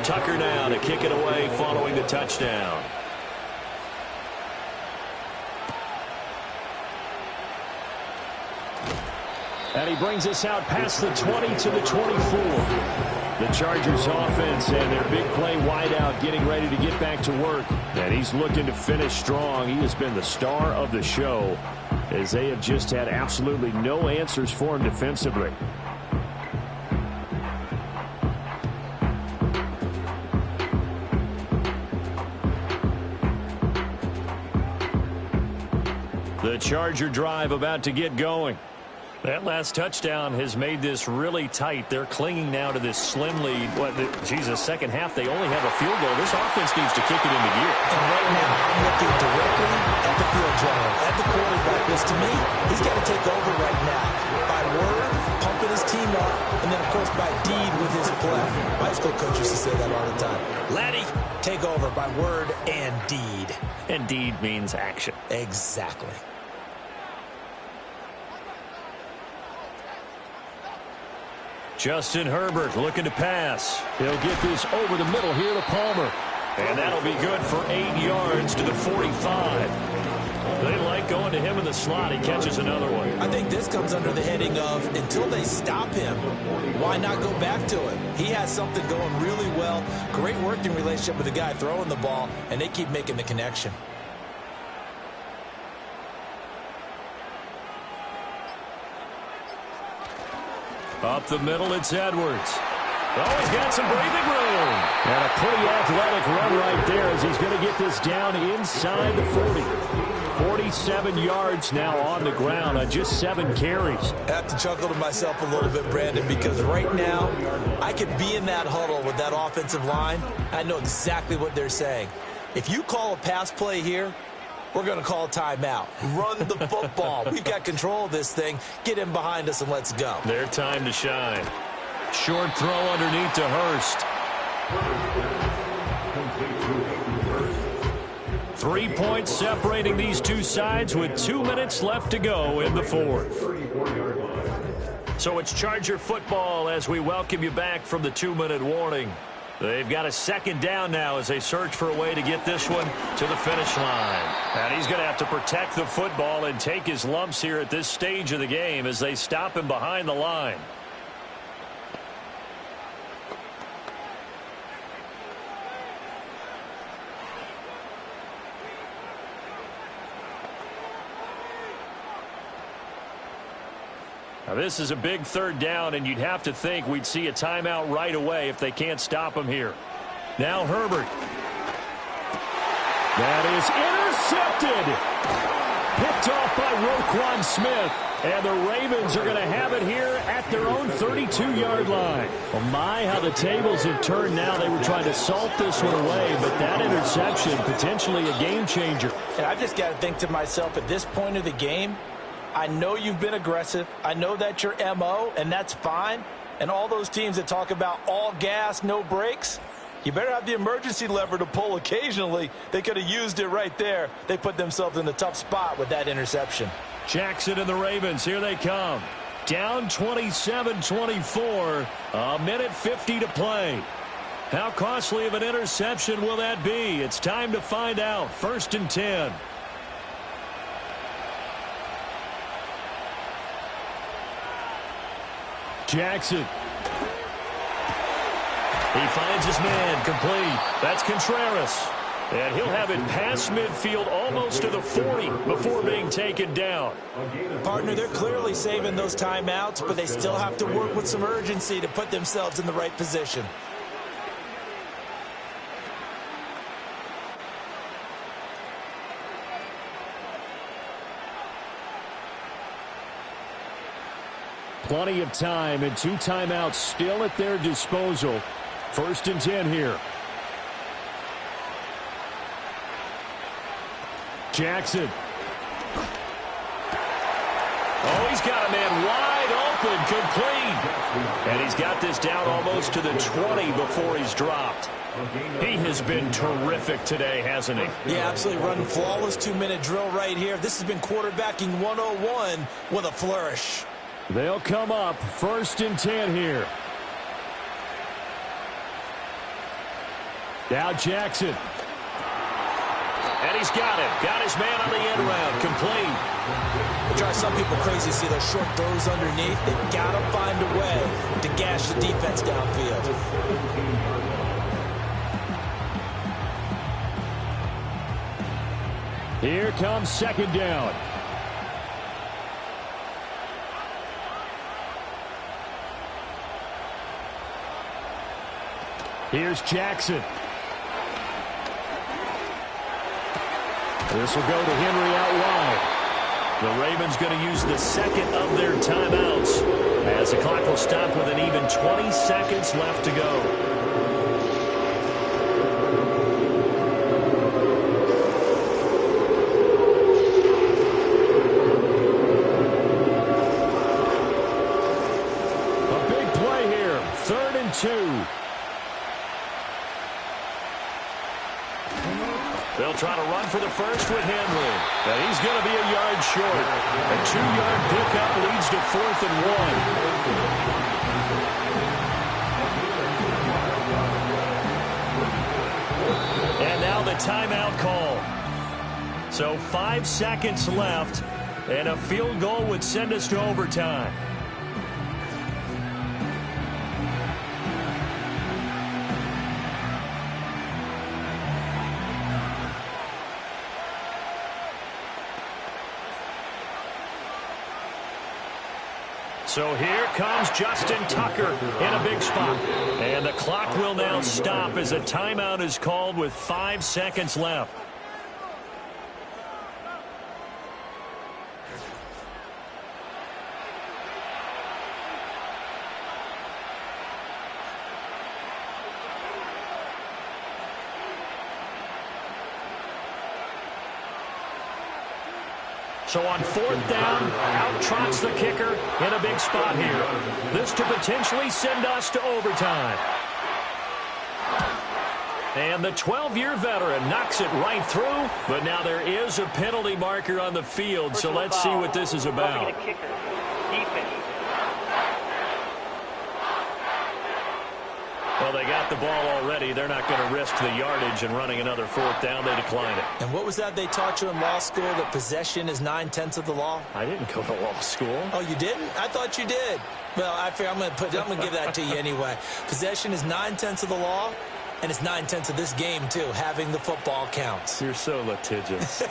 Tucker now to kick it away following the touchdown. And he brings us out past the 20 to the 24. The Chargers offense and their big play wideout getting ready to get back to work. And he's looking to finish strong. He has been the star of the show, as they have just had absolutely no answers for him defensively. The Charger drive about to get going. That last touchdown has made this really tight. They're clinging now to this slim lead. The second half, they only have a field goal. This offense needs to kick it into gear. And right now, I'm looking directly at the field general, at the quarterback, because to me, he's got to take over right now. By word, pumping his team up, and then, of course, by deed with his play. My high school coach used to say that all the time. Laddie, take over by word and deed. And deed means action. Exactly. Justin Herbert looking to pass. He'll get this over the middle here to Palmer. And that'll be good for 8 yards to the 45. They like going to him in the slot. He catches another one. I think this comes under the heading of, until they stop him, why not go back to him? He has something going really well. Great working relationship with the guy throwing the ball, and they keep making the connection. Up the middle, it's Edwards. Oh, he's got some breathing room. And a pretty athletic run right there as he's going to get this down inside the 40. 47 yards now on the ground on just 7 carries. I have to chuckle to myself a little bit, Brandon, because right now I could be in that huddle with that offensive line. I know exactly what they're saying. If you call a pass play here, we're going to call a timeout. Run the football. We've got control of this thing. Get him behind us and let's go. Their time to shine. Short throw underneath to Hurst. 3 points separating these two sides with 2 minutes left to go in the fourth. So it's Charger football as we welcome you back from the 2-minute warning. They've got a second down now as they search for a way to get this one to the finish line. And he's going to have to protect the football and take his lumps here at this stage of the game as they stop him behind the line. Now this is a big third down, and you'd have to think we'd see a timeout right away if they can't stop him here. Now Herbert. That is intercepted. Picked off by Roquan Smith. And the Ravens are going to have it here at their own 32-yard line. Well, my, how the tables have turned now. They were trying to salt this one away, but that interception, potentially a game changer. And I've just got to think to myself, at this point of the game, I know you've been aggressive. I know that's your MO, and that's fine. And all those teams that talk about all gas, no brakes, you better have the emergency lever to pull occasionally. They could have used it right there. They put themselves in a tough spot with that interception. Jackson and the Ravens, here they come. Down 27-24, a minute 50 to play. How costly of an interception will that be? It's time to find out. 1st and 10. Jackson. He finds his man, complete. That's Contreras. And he'll have it past midfield almost to the 40 before being taken down. Partner, they're clearly saving those timeouts, but they still have to work with some urgency to put themselves in the right position. Plenty of time and 2 timeouts still at their disposal. 1st and 10 here. Jackson. Oh, he's got a man wide open, complete. And he's got this down almost to the 20 before he's dropped. He has been terrific today, hasn't he? Yeah, absolutely. Running flawless 2-minute drill right here. This has been quarterbacking 101 with a flourish. They'll come up 1st and 10 here. Now Jackson. And he's got it. Got his man on the end round. Complete. It drives some people crazy to see those short throws underneath. They've got to find a way to gash the defense downfield. Here comes 2nd down. Here's Jackson. This will go to Henry out wide. The Ravens going to use the 2nd of their timeouts as the clock will stop with an even 20 seconds left to go. A big play here. 3rd and 2. They'll try to run for the first with Henry. And he's going to be a yard short. A 2-yard pickup leads to 4th and 1. And now the timeout call. So 5 seconds left, and a field goal would send us to overtime. So here comes Justin Tucker in a big spot. And the clock will now stop as a timeout is called with 5 seconds left. So on 4th down, out trots the kicker in a big spot here. This to potentially send us to overtime. And the 12-year veteran knocks it right through, but now there is a penalty marker on the field, so let's see what this is about. Well, they got the ball already. They're not going to risk the yardage and running another 4th down. They decline it. And what was that they taught you in law school, that possession is 9/10 of the law? I didn't go to law school. Oh, you didn't? I thought you did. Well, I'm going to give that to you anyway. Possession is 9/10 of the law, and it's 9/10 of this game, too. Having the football counts. You're so litigious.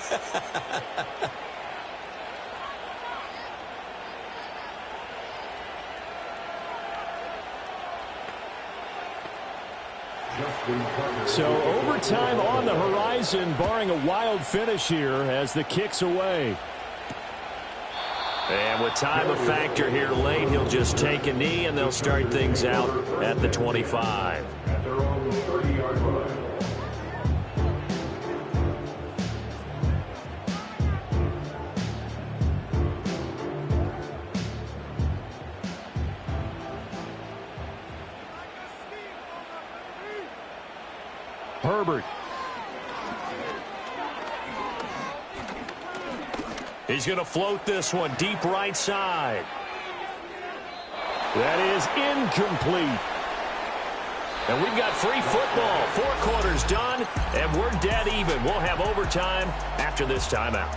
So overtime on the horizon, barring a wild finish here as the kick's away. And with time a factor here late, he'll just take a knee and they'll start things out at the 25. At their own 30-yard line. Herbert. He's going to float this one deep right side. That is incomplete. And we've got free football. 4 quarters done, and we're dead even. We'll have overtime after this timeout.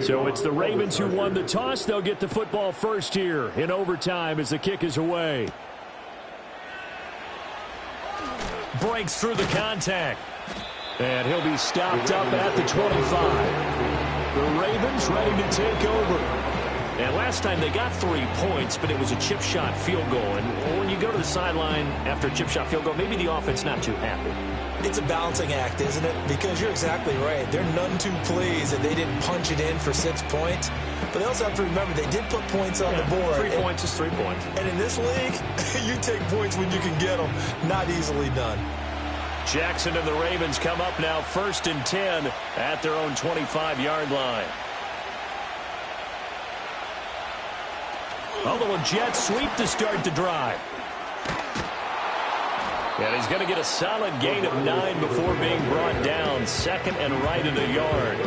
So it's the Ravens who won the toss. They'll get the football first here in overtime as the kick is away. Breaks through the contact. And he'll be stopped up at the 25. The Ravens ready to take over. And last time they got 3 points, but it was a chip shot field goal. And when you go to the sideline after a chip shot field goal, maybe the offense not too happy. It's a balancing act, isn't it? Because you're exactly right. They're none too pleased that they didn't punch it in for 6 points. But they also have to remember they did put points on the board. 3 points is 3 points. And in this league, you take points when you can get them. Not easily done. Jackson and the Ravens come up now 1st and 10 at their own 25-yard line. A little jet sweep to start the drive. And he's going to get a solid gain of 9 before being brought down. 2nd and right in the yard.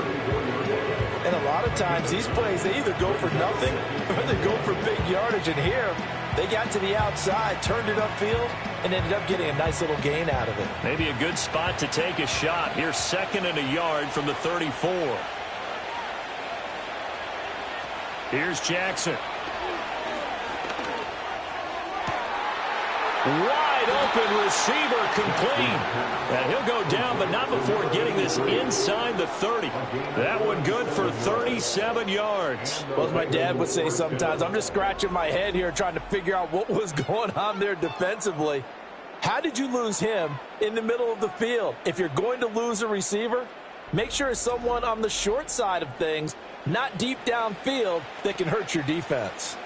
And a lot of times these plays, they either go for nothing or they go for big yardage. And here, they got to the outside, turned it upfield, and ended up getting a nice little gain out of it. Maybe a good spot to take a shot. Here's 2nd and a yard from the 34. Here's Jackson. Wide open receiver complete. And he'll go down, but not before getting this inside the 30. That one good for 37 yards. Well, as my dad would say sometimes, I'm just scratching my head here trying to figure out what was going on there defensively. How did you lose him in the middle of the field? If you're going to lose a receiver, make sure it's someone on the short side of things, not deep downfield, that can hurt your defense.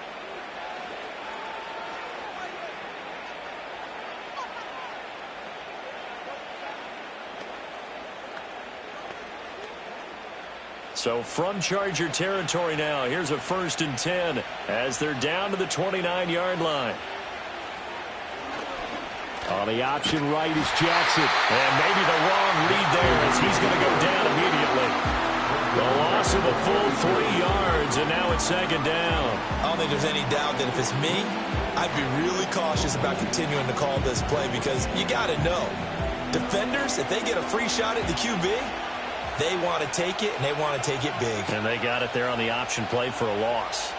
So from Charger territory now, here's a 1st and 10 as they're down to the 29-yard line. On the option right is Jackson. And maybe the wrong read there as he's going to go down immediately. The loss of a full 3 yards, and now it's 2nd down. I don't think there's any doubt that if it's me, I'd be really cautious about continuing to call this play because you got to know, defenders, if they get a free shot at the QB, they want to take it, and they want to take it big. And they got it there on the option play for a loss.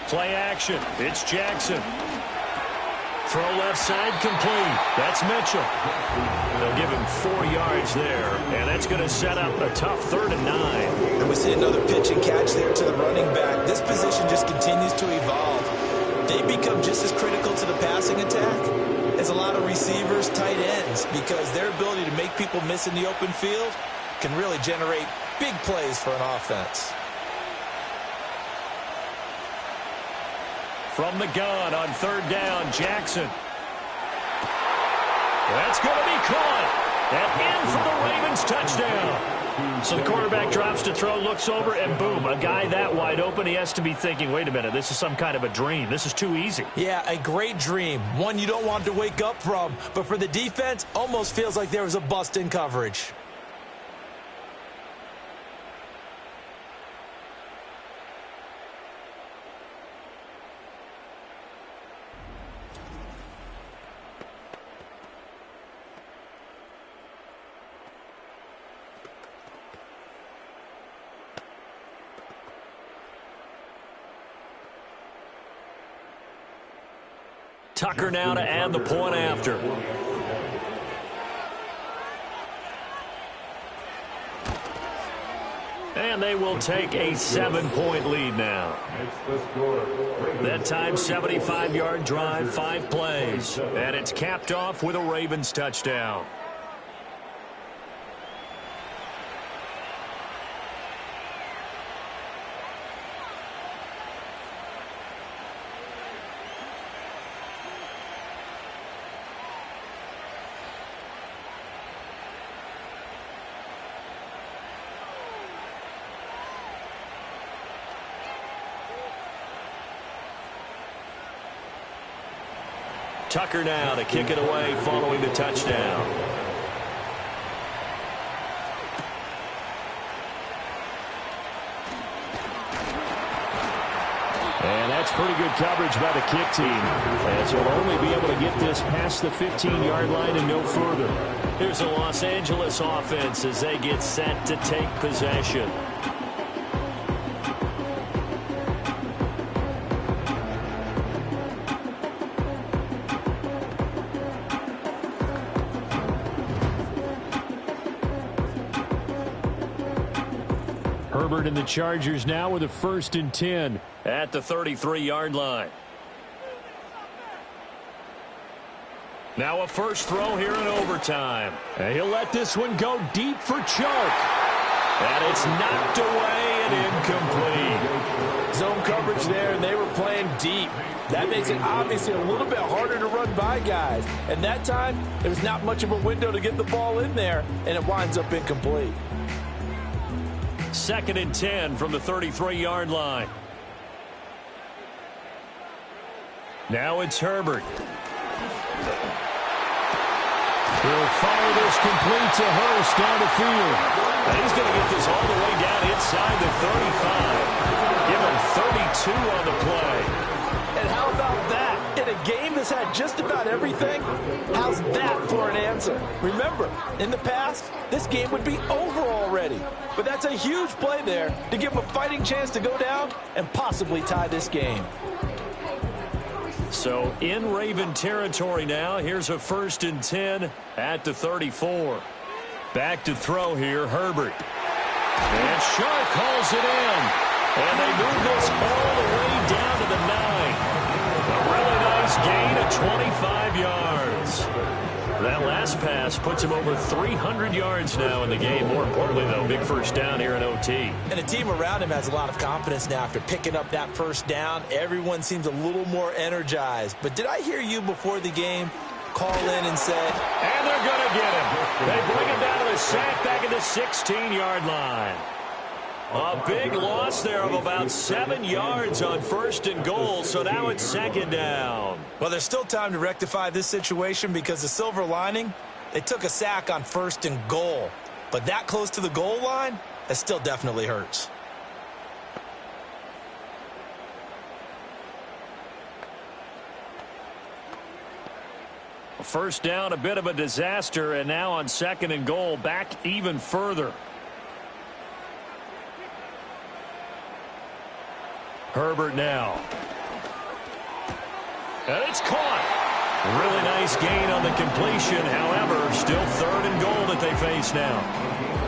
Play action. It's Jackson. Throw left side complete. That's Mitchell. They'll give him 4 yards there, and that's going to set up a tough 3rd and 9. And we see another pitch and catch there to the running back. This position just continues to evolve. They become just as critical to the passing attack as a lot of receivers, tight ends, because their ability to make people miss in the open field can really generate big plays for an offense. From the gun on 3rd down, Jackson. That's going to be caught. And in for the Ravens touchdown. So the quarterback drops to throw, looks over, and boom, a guy that wide open, he has to be thinking, wait a minute, this is some kind of a dream. This is too easy. Yeah, a great dream. One you don't want to wake up from. But for the defense, almost feels like there was a bust in coverage. Tucker now to add the point after. And they will take a 7-point lead now. That time, 75-yard drive, 5 plays. And it's capped off with a Ravens touchdown. Tucker now to kick it away following the touchdown. And that's pretty good coverage by the kick team, as he'll only be able to get this past the 15-yard line and no further. Here's the Los Angeles offense as they get set to take possession. Herbert and the Chargers now with a 1st and 10 at the 33-yard line. Now a first throw here in overtime. And he'll let this one go deep for Chark. And it's knocked away and incomplete. Zone coverage there, and they were playing deep. That makes it obviously a little bit harder to run by guys. And that time, there's not much of a window to get the ball in there, and it winds up incomplete. 2nd and 10 from the 33-yard line. Now it's Herbert. He'll fire this complete to Hurst down the field. And he's going to get this all the way down inside the 35. Give him 32 on the play. And how about that? In a game that's had just about everything, how's that for an answer? Remember, in the past, this game would be over already. But that's a huge play there to give him a fighting chance to go down and possibly tie this game. So in Raven territory now, here's a 1st and 10 at the 34. Back to throw here, Herbert. And Shark calls it in. And they move this all the way down to the 9. A really nice gain of 25 yards. That last pass puts him over 300 yards now in the game. More importantly, though, big first down here in OT. And the team around him has a lot of confidence now after picking up that first down. Everyone seems a little more energized. But did I hear you before the game call in and said, and they're going to get him. They bring him down to the sack back at the 16-yard line. A big loss there of about 7 yards on 1st and goal, so now it's 2nd down. Well, there's still time to rectify this situation because the silver lining, they took a sack on 1st and goal. But that close to the goal line, that still definitely hurts. First down, a bit of a disaster, and now on 2nd and goal, back even further. Herbert now. And it's caught. Really nice gain on the completion. However, still 3rd and goal that they face now.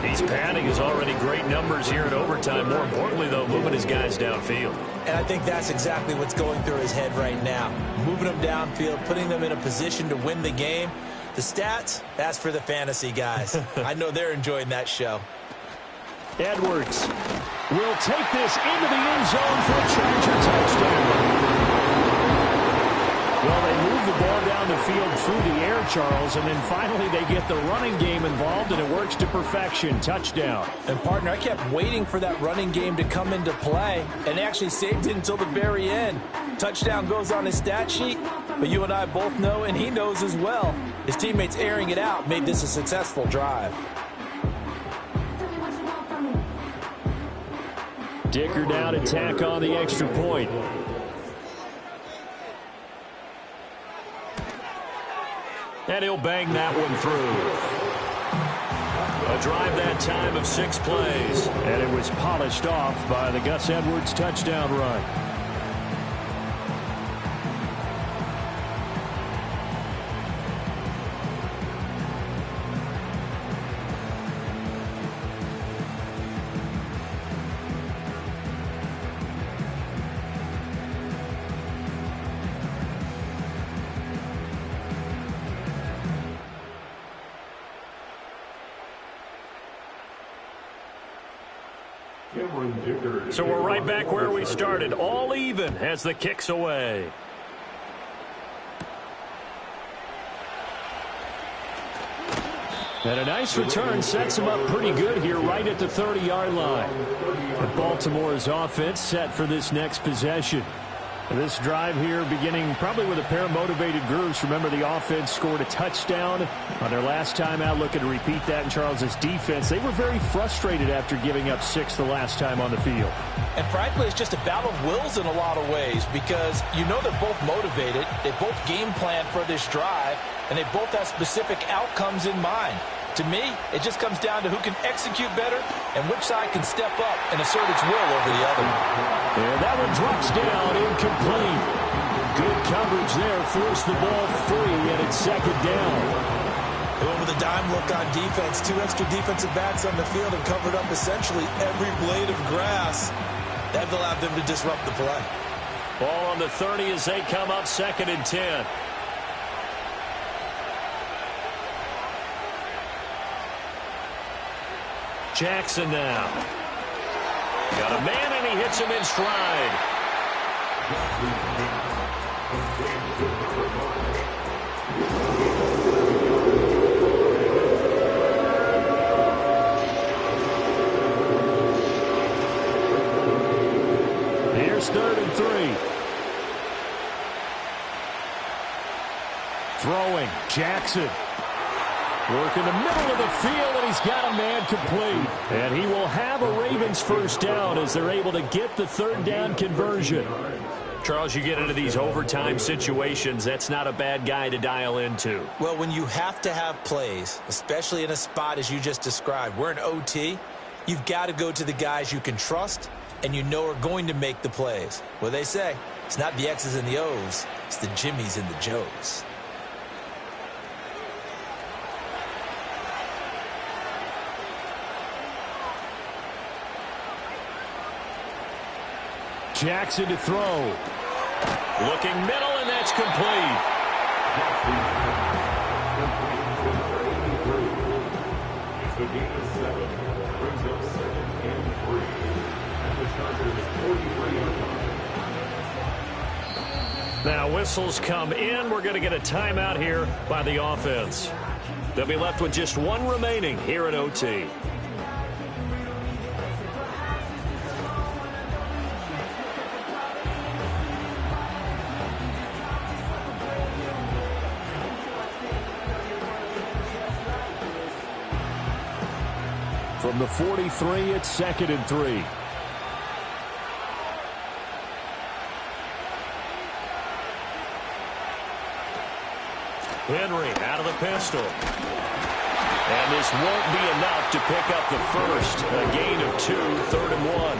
He's padding his already great numbers here in overtime. More importantly, though, moving his guys downfield. And I think that's exactly what's going through his head right now. Moving them downfield, putting them in a position to win the game. The stats, that's for the fantasy guys. I know they're enjoying that show. Edwards will take this into the end zone for a Charger touchdown. Well, they move the ball down the field through the air, Charles, and then finally they get the running game involved, and it works to perfection. Touchdown. And, partner, I kept waiting for that running game to come into play and actually saved it until the very end. Touchdown goes on his stat sheet, but you and I both know, and he knows as well, his teammates airing it out made this a successful drive. Dicker down to tack on the extra point. And he'll bang that one through. A drive that time of 6 plays. And it was polished off by the Gus Edwards touchdown run. So we're right back where we started, all even as the kick's away. And a nice return sets him up pretty good here right at the 30-yard line. And Baltimore's offense set for this next possession. This drive here beginning probably with a pair of motivated groups. Remember, the offense scored a touchdown on their last time out, looking to repeat that in Charles's defense. They were very frustrated after giving up 6 the last time on the field. And frankly, it's just a battle of wills in a lot of ways because you know they're both motivated, they both game plan for this drive, and they both have specific outcomes in mind. To me, it just comes down to who can execute better and which side can step up and assert its will over the other. And that one drops down, incomplete. Good coverage there, forced the ball free, and it's 2nd down. They went with a dime look on defense. 2 extra defensive backs on the field and covered up essentially every blade of grass. That allowed them to disrupt the play. Ball on the 30 as they come up 2nd and 10. Jackson now. Got a man, and he hits him in stride. Here's 3rd and 3. Throwing, Jackson. Working the middle of the field, and he's got a man complete. And he will have a Ravens first down as they're able to get the 3rd down conversion. Charles, you get into these overtime situations, that's not a bad guy to dial into. Well, when you have to have plays, especially in a spot as you just described, we're in OT, you've got to go to the guys you can trust and you know are going to make the plays. What they say, it's not the X's and the O's, it's the Jimmies and the Joes. Jackson to throw. Looking middle, and that's complete. It's a gain of 7. Brings up 2nd and 3. And the Chargers 43-yard line. Now whistles come in. We're going to get a timeout here by the offense. They'll be left with just one remaining here at OT. From the 43, it's 2nd and 3. Henry out of the pistol. And this won't be enough to pick up the first. A gain of 2, 3rd and 1.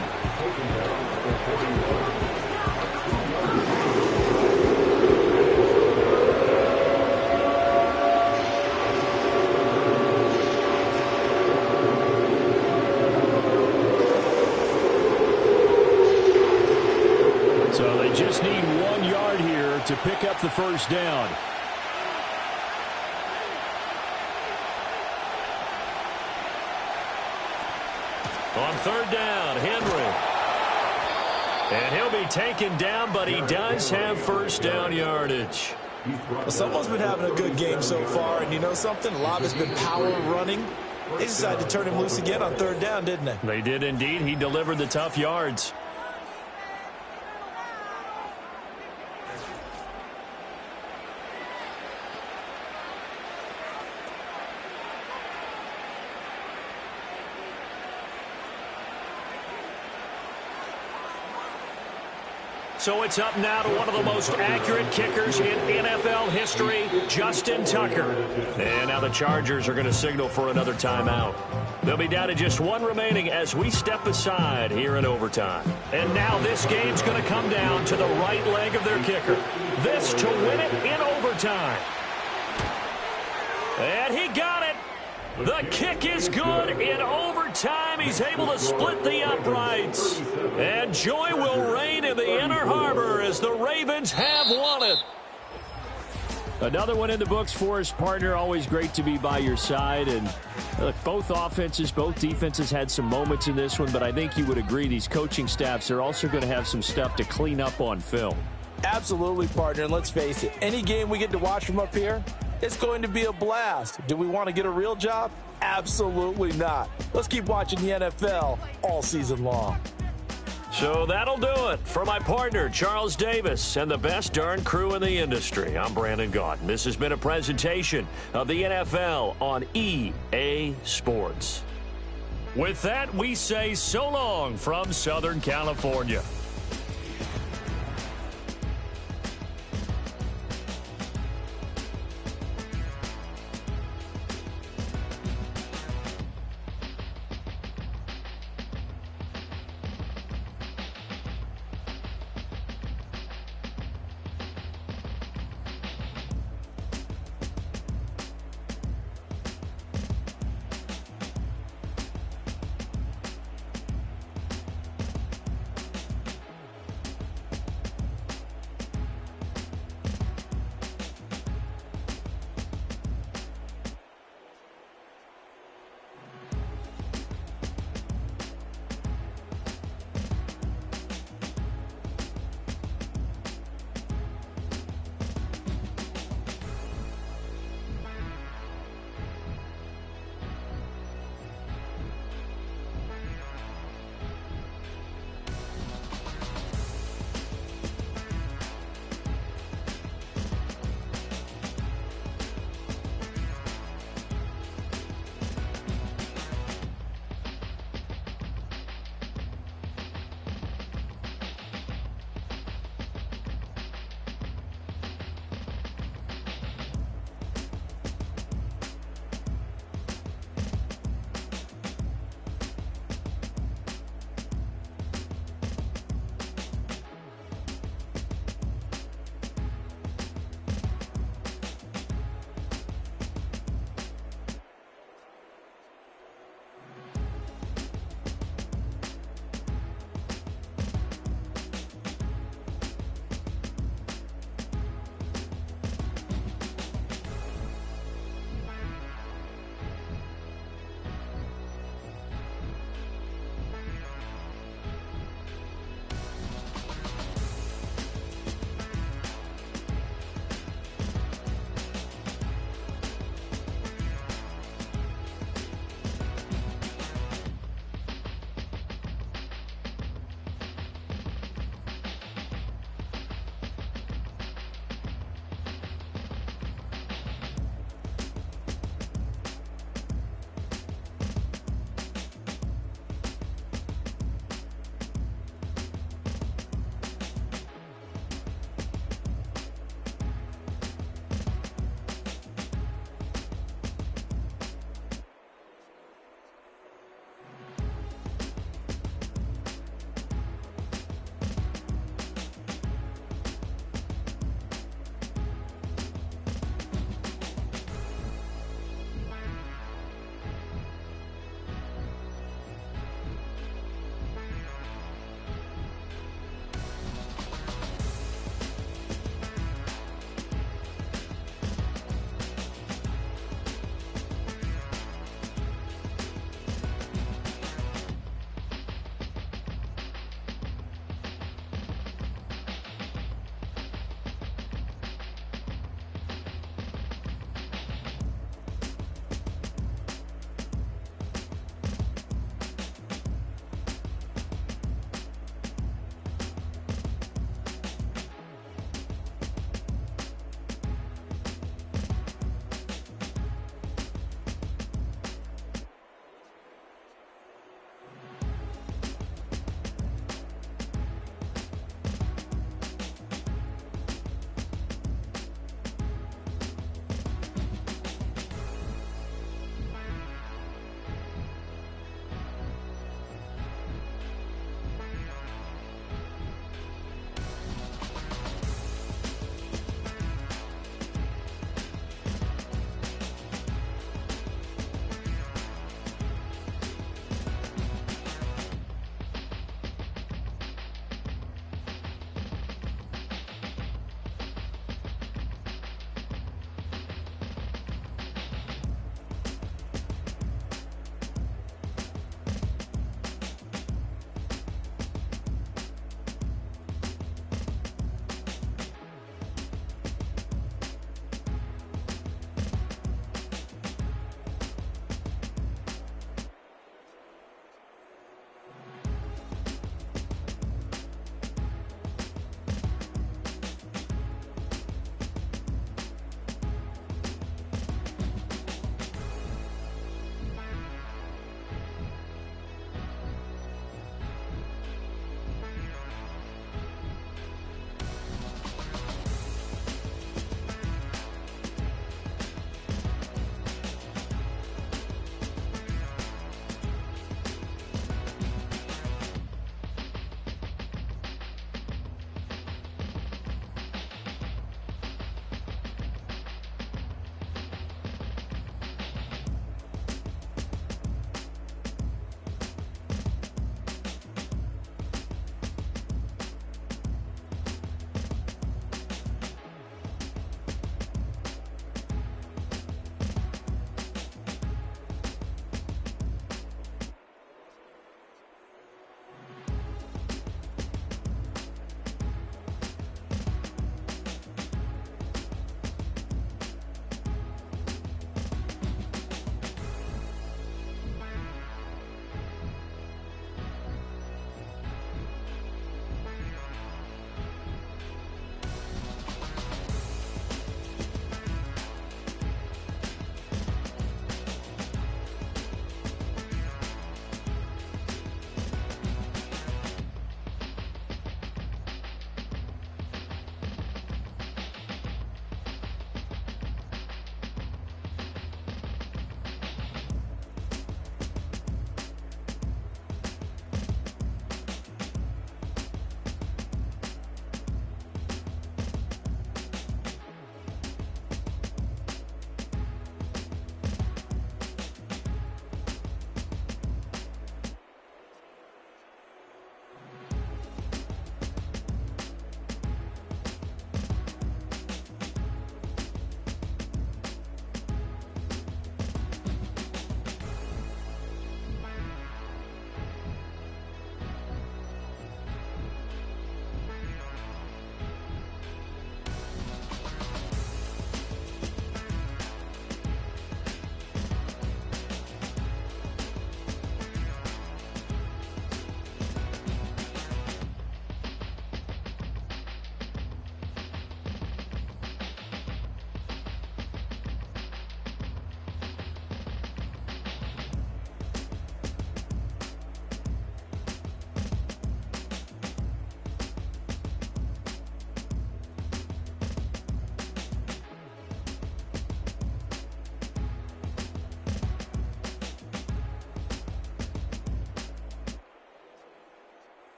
So they just need 1 yard here to pick up the first down. On 3rd down, Henry. And he'll be taken down, but he does have first down yardage. Well, someone's been having a good game so far, and you know something? A lot has been power running. They decided to turn him loose again on 3rd down, didn't they? They did indeed. He delivered the tough yards. So it's up now to one of the most accurate kickers in NFL history, Justin Tucker. And now the Chargers are going to signal for another timeout. They'll be down to just 1 remaining as we step aside here in overtime. And now this game's going to come down to the right leg of their kicker. This to win it in overtime. And he got it. The kick is good in overtime. He's able to split the uprights. And joy will reign in the Inner Harbor as the Ravens have won it. Another one in the books for his partner. Always great to be by your side. And look, both offenses, both defenses had some moments in this one, but I think you would agree these coaching staffs are also going to have some stuff to clean up on film. Absolutely, partner. And let's face it, any game we get to watch from up here, it's going to be a blast. Do we want to get a real job? Absolutely not. Let's keep watching the NFL all season long. So that'll do it. For my partner, Charles Davis, and the best darn crew in the industry, I'm Brandon Gaudin. This has been a presentation of the NFL on EA Sports. With that, we say so long from Southern California.